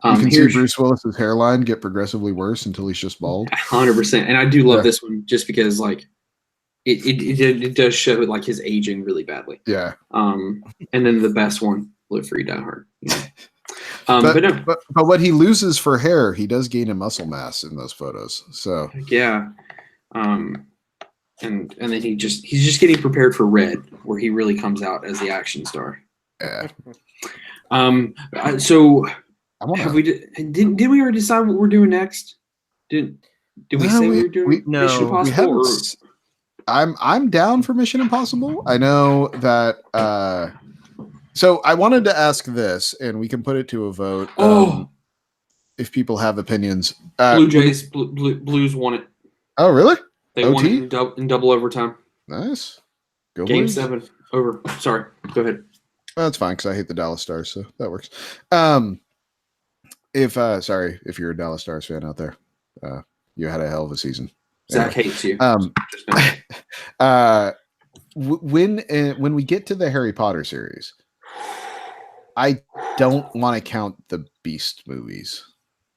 can see here's Bruce Willis's hairline get progressively worse until he's just bald. 100%, and I do love Yeah. this one just because like it does show like his aging really badly. Yeah. And then the best one, Live Free, Die Hard. You know. But no, But what he loses for hair, he does gain in muscle mass in those photos. So yeah. And then he's just getting prepared for Red, where he really comes out as the action star. yeah. So I want have we did we already decide what we're doing next? Did we say we were doing no, Mission we Impossible? Or, I'm down for Mission Impossible. I know that so I wanted to ask this, and we can put it to a vote. If people have opinions. Blue Jays, Blues won it. Oh, really? They won OT? it in double overtime. Nice. Go Game Blues. 7 over. Sorry, go ahead. That's fine because I hate the Dallas Stars, so that works. If you're a Dallas Stars fan out there, you had a hell of a season. Zach hates you. Just know. When we get to the Harry Potter series, I don't want to count the Beast movies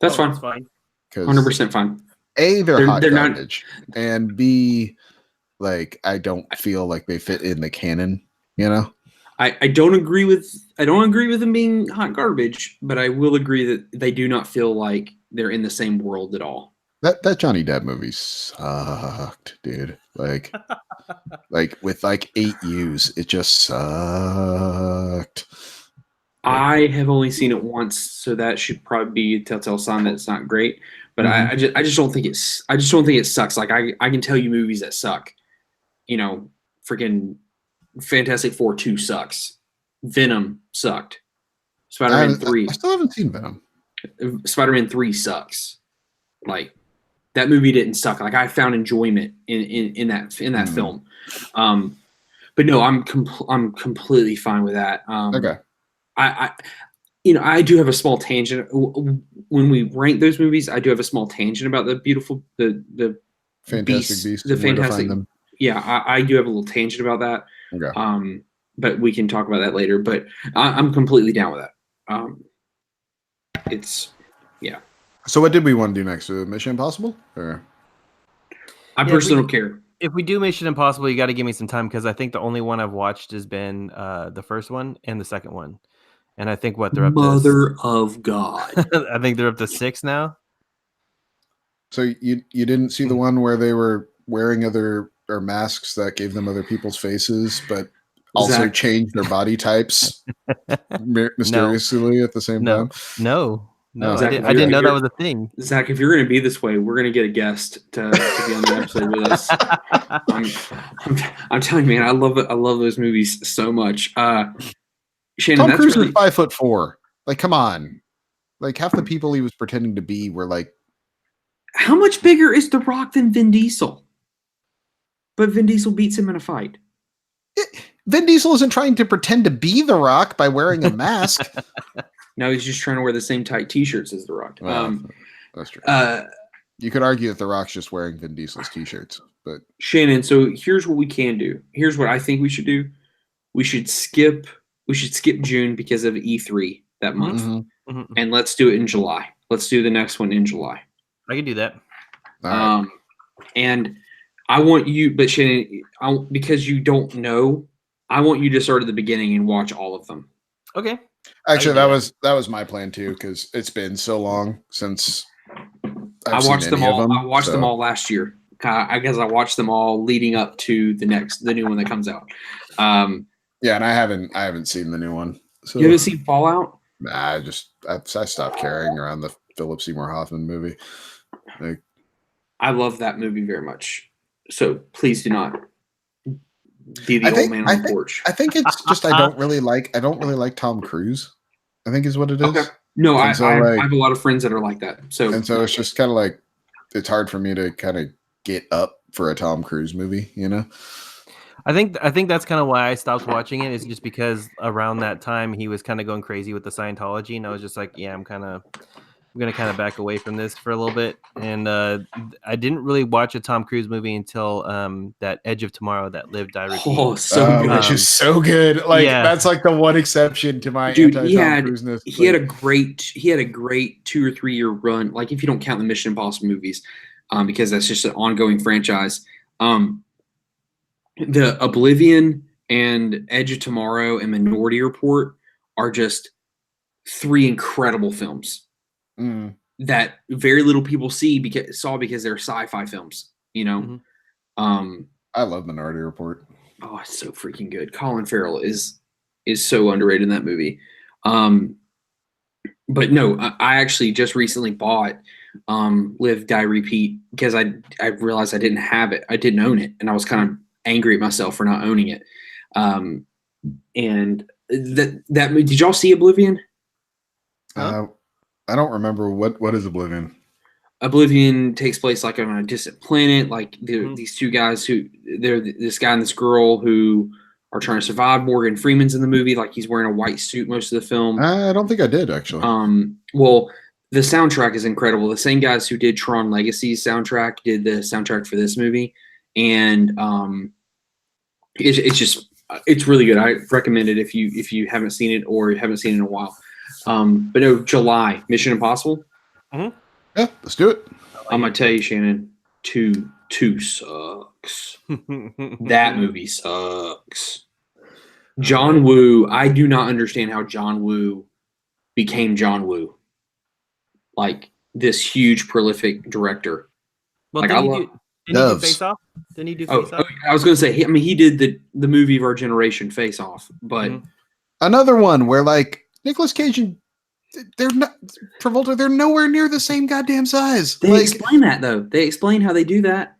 That's fine. That's fine. because 100% fine. A, they're hot they're not- garbage, and B, like I don't feel like they fit in the canon. You know. I don't agree with them being hot garbage, but I will agree that they do not feel like they're in the same world at all. That Johnny Depp movie sucked, dude. Like with like 8 U's, it just sucked. I have only seen it once, so that should probably be a telltale sign that it's not great. But I just don't think it sucks. Like I can tell you movies that suck. You know, freaking Fantastic Four 2 sucks. Venom sucked. Spider-Man 3. I still haven't seen Venom. Spider-Man 3 sucks. Like that movie didn't suck. Like I found enjoyment in that film. But no, I'm completely fine with that. Okay. I do have a small tangent when we rank those movies. I do have a small tangent about the Fantastic Beasts. the and where to find Fantastic. them. Yeah, I do have a little tangent about that. Okay. But we can talk about that later. But I'm completely down with that. It's So what did we want to do next? Mission Impossible? Or I personally don't care. If we do Mission Impossible, you got to give me some time because I think the only one I've watched has been the first one and the second one, and I think they're up Mother of God. to. I think they're up to 6 now. so you didn't see the one where they were wearing other or masks that gave them other people's faces, but also Zach. changed their body types mysteriously at the same No. time? No, No, Zach, I didn't know that was a thing. Zach, if you're going to be this way, we're going to get a guest to be on the episode with us. I'm telling you, man, I love it. I love those movies so much. Shannon, Tom that's Cruise really, is 5'4". Like, come on. Like, half the people he was pretending to be were like, how much bigger is The Rock than Vin Diesel? But Vin Diesel beats him in a fight. Vin Diesel isn't trying to pretend to be The Rock by wearing a mask. No, he's just trying to wear the same tight T-shirts as The Rock. Well, that's true. You could argue that The Rock's just wearing Vin Diesel's T-shirts, but Shannon, so here's what we can do. Here's what I think we should do. We should skip June because of E3 that month. mm-hmm. And let's do it in July. Let's do the next one in July. I can do that. All right. And I want you, but Shannon, because you don't know, I want you to start at the beginning and watch all of them. Okay. Actually, that was my plan too, because it's been so long since I watched them all. I watched them all last year. I guess I watched them all leading up to the new one that comes out. Yeah, and I haven't seen the new one. So You haven't seen Fallout? Nah, I stopped caring around the Philip Seymour Hoffman movie. Like, I love that movie very much. So please do not be the old man on the porch. I think it's just I don't really like Tom Cruise. I think is what it is. Okay. No, I so, have a lot of friends that are like that. So it's just kind of like it's hard for me to kind of get up for a Tom Cruise movie, you know? I think that's kind of why I stopped watching it. Is just because around that time he was kind of going crazy with the Scientology, and I was just like, yeah, I'm gonna kind of back away from this for a little bit. And I didn't really watch a Tom Cruise movie until that Edge of Tomorrow, that Live Die Repeat. Oh, so good. Which is so good. Like that's like the one exception to my anti-Tom Cruise-ness. He had a great 2 or 3 year run. Like if you don't count the Mission Impossible movies, because that's just an ongoing franchise. The Oblivion and Edge of Tomorrow and Minority Report are just 3 incredible films that very little people because they're sci-fi films, you know. Mm-hmm. I love Minority Report. Oh, it's so freaking good. Colin Farrell is so underrated in that movie. But no, I actually just recently bought Live, Die, Repeat because I realized I didn't have it. I didn't own it, and I was kind of angry at myself for not owning it. And that did y'all see Oblivion? I don't remember what is Oblivion. Oblivion takes place like on a distant planet. Like these two guys this guy and this girl who are trying to survive. Morgan Freeman's in the movie. Like he's wearing a white suit most of the film. I don't think I did actually. Well, the soundtrack is incredible. The same guys who did Tron Legacy's soundtrack did the soundtrack for this movie. And it's really good. I recommend it if you haven't seen it or haven't seen it in a while. But no, July, Mission Impossible. Mm-hmm. Yeah, let's do it. I'm gonna tell you, Shannon, 2 sucks. That movie sucks. John Woo. I do not understand how John Woo became John Woo. Like this huge prolific director. Well, like didn't he do Face Off? Didn't he do Face Off? I was going to say, he did the movie of our generation, Face Off, but another one where like Nicolas Cage and they're not Travolta. They're nowhere near the same goddamn size. They explain that though. They explain how they do that.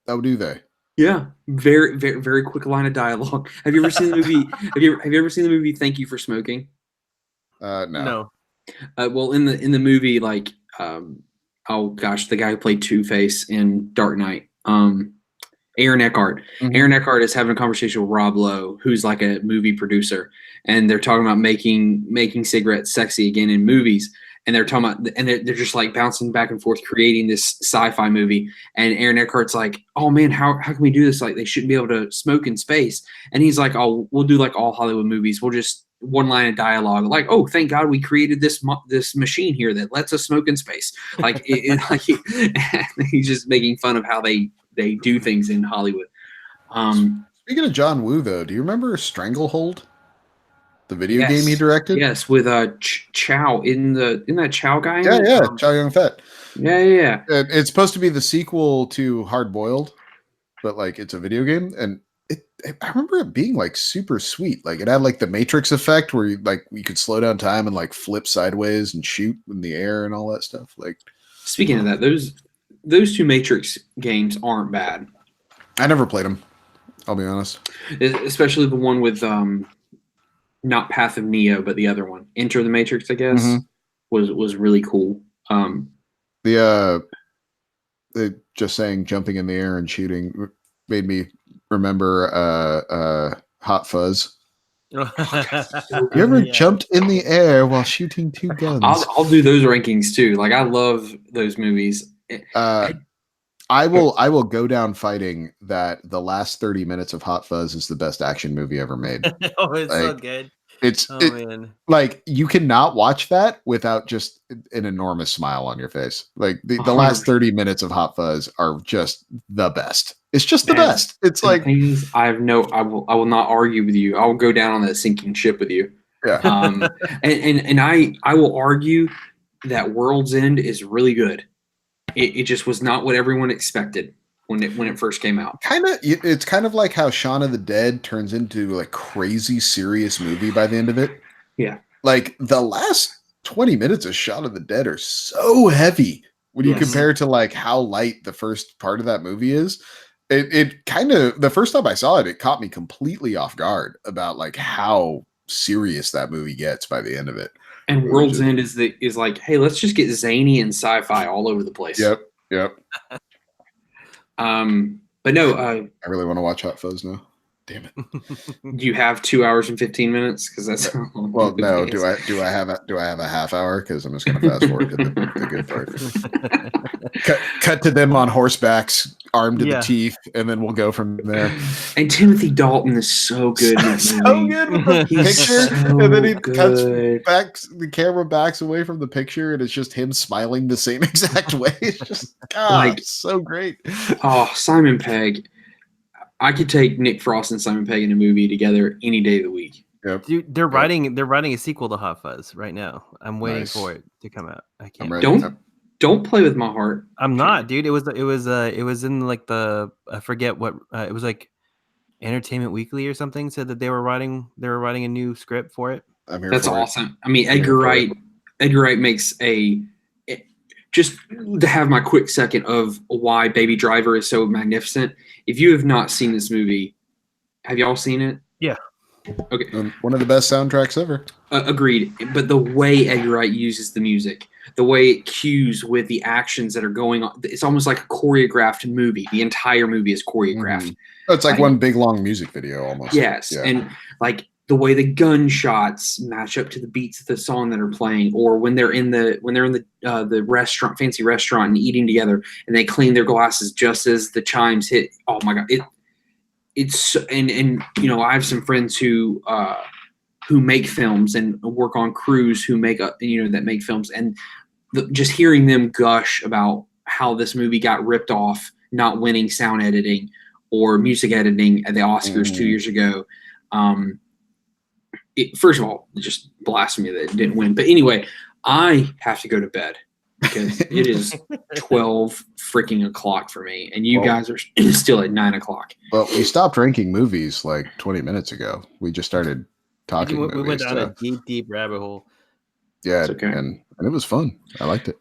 Oh, do they? Yeah, very, very, very quick line of dialogue. Have you ever seen the movie? Have you ever seen the movie Thank You for Smoking? No. Well, in the movie, like, oh gosh, the guy who played Two-Face in Dark Knight, Aaron Eckhart. Mm-hmm. Aaron Eckhart is having a conversation with Rob Lowe, who's like a movie producer, and they're talking about making cigarettes sexy again in movies. And they're talking about, and they're just like bouncing back and forth, creating this sci-fi movie. And Aaron Eckhart's like, "Oh man, how can we do this? Like, they shouldn't be able to smoke in space." And he's like, "Oh, we'll do like all Hollywood movies. We'll just one line of dialogue, like, oh, thank God we created this machine here that lets us smoke in space." Like, he's just making fun of how they do things in Hollywood. Speaking of John Woo, though, do you remember Stranglehold? The video game he directed? Yes, with Chow in that Chow guy? Yeah, Chow Yun-Fat. Yeah. It's supposed to be the sequel to Hard Boiled, but like it's a video game, and I remember it being like super sweet. Like it had like the Matrix effect where you could slow down time and like flip sideways and shoot in the air and all that stuff. Like, Speaking of that, those two Matrix games aren't bad, I never played them. I'll be honest. especially the one with not Path of Neo, but the other one, Enter the Matrix. I guess Mhm. was really cool. The just saying jumping in the air and shooting made me remember Hot Fuzz. You ever Yeah. jumped in the air while shooting two guns? I'll do those rankings too. Like I love those movies. I will go down fighting that the last 30 minutes of Hot Fuzz is the best action movie ever made. Oh, it's so Like, good. It's Oh man. like you cannot watch that without just an enormous smile on your face. Like the last 30 minutes of Hot Fuzz are just the best. It's just the Man, best. It's The like, thing is, I will not argue with you. I will go down on that sinking ship with you. yeah. And I will argue that World's End is really good. It just was not what everyone expected when it first came out. It's kind of like how Shaun of the Dead turns into like crazy serious movie by the end of it. Yeah. Like the last 20 minutes of Shaun of the Dead are so heavy when you Yes. compare to like how light the first part of that movie is. It kind of, the first time I saw it, it caught me completely off guard about like how serious that movie gets by the end of it. And World's End is like, hey, let's just get zany and sci-fi all over the place. Yep. But no, I really want to watch Hot Fuzz now. Damn it. do you have 2 hours and 15 minutes? Because that's how long Well, the no. movie Do I have a half hour? Because I'm just going to fast forward to the good part. Cut to them on horsebacks, armed to Yeah. the teeth, and then we'll go from there. is. And Timothy Dalton is so good in that So movie. good with the He's picture, so and then he cuts good. back. The camera backs away from the picture, and it's just him smiling the same exact way. It's just Like- so great. Oh, Simon Pegg. I could take Nick Frost and Simon Pegg in a movie together any day of the week. Yep. Dude, they're writing a sequel to Hot Fuzz right now. I'm waiting Nice. for it to come out. I can't. I'm ready. Don't play with my heart. I'm not, dude. It was in like the, I forget what, it was like Entertainment Weekly or something said that they were writing a new script for it. I'm here. That's for it. awesome. I mean, I'm here Edgar for Wright. Edgar Wright makes just to have my quick second of why Baby Driver is so magnificent. If you have not seen this movie, have y'all seen it? Yeah. Okay. One of the best soundtracks ever. Agreed. But the way Edgar Wright uses the music, the way it cues with the actions that are going on, it's almost like a choreographed movie. The entire movie is choreographed. Oh, it's like one big long music video almost. Yes. Yeah. And like the way the gunshots match up to the beats of the song that are playing, or when they're in the restaurant, fancy restaurant, and eating together, and they clean their glasses just as the chimes hit. Oh my god! It's and you know, I have some friends who make films and work on crews who make that make films, and just hearing them gush about how this movie got ripped off, not winning sound editing or music editing at the Oscars 2 years ago. First of all, just blasphemy that it didn't win. But anyway, I have to go to bed because it is 12 freaking o'clock for me, and you guys are still at 9 o'clock. Well, we stopped ranking movies like 20 minutes ago. We just started talking. We went movies, down so- a deep rabbit hole. Yeah, It's okay. and it was fun. I liked it.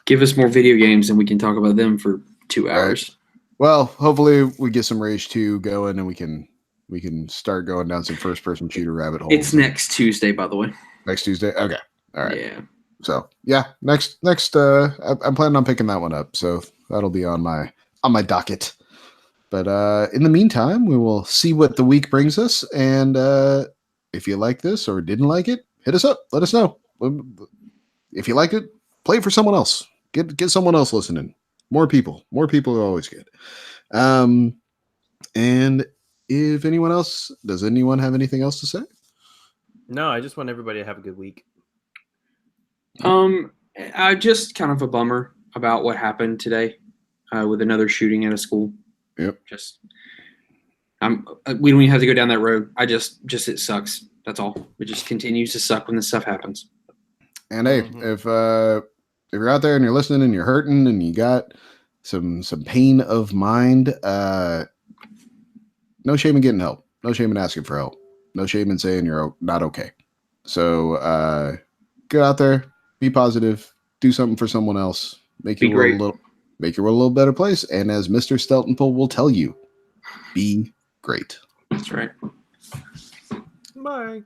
Give us more video games, and we can talk about them for 2 hours. Well, hopefully we get some Rage 2 going, and we can start going down some first person shooter rabbit holes. It's next Tuesday, by the way. next Tuesday. Okay, all right. Yeah. So yeah, next. I'm planning on picking that one up, so that'll be on my docket. But in the meantime, we will see what the week brings us, and if you like this or didn't like it, hit us up. Let us know. If you liked it, play it for someone else. Get someone else listening. More people are always good. And if does anyone have anything else to say? No, I just want everybody to have a good week. I just kind of a bummer about what happened today with another shooting at a school. Yep. We don't even have to go down that road. It sucks. That's all. It just continues to suck when this stuff happens. And hey, if you're out there and you're listening and you're hurting and you got some pain of mind, no shame in getting help. No shame in asking for help. No shame in saying you're not okay. So go out there, be positive, do something for someone else, make Be your world great. make your world a little better place. And as Mr. Steltonpool will tell you, be great. That's right. Bye.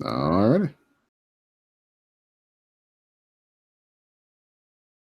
All right.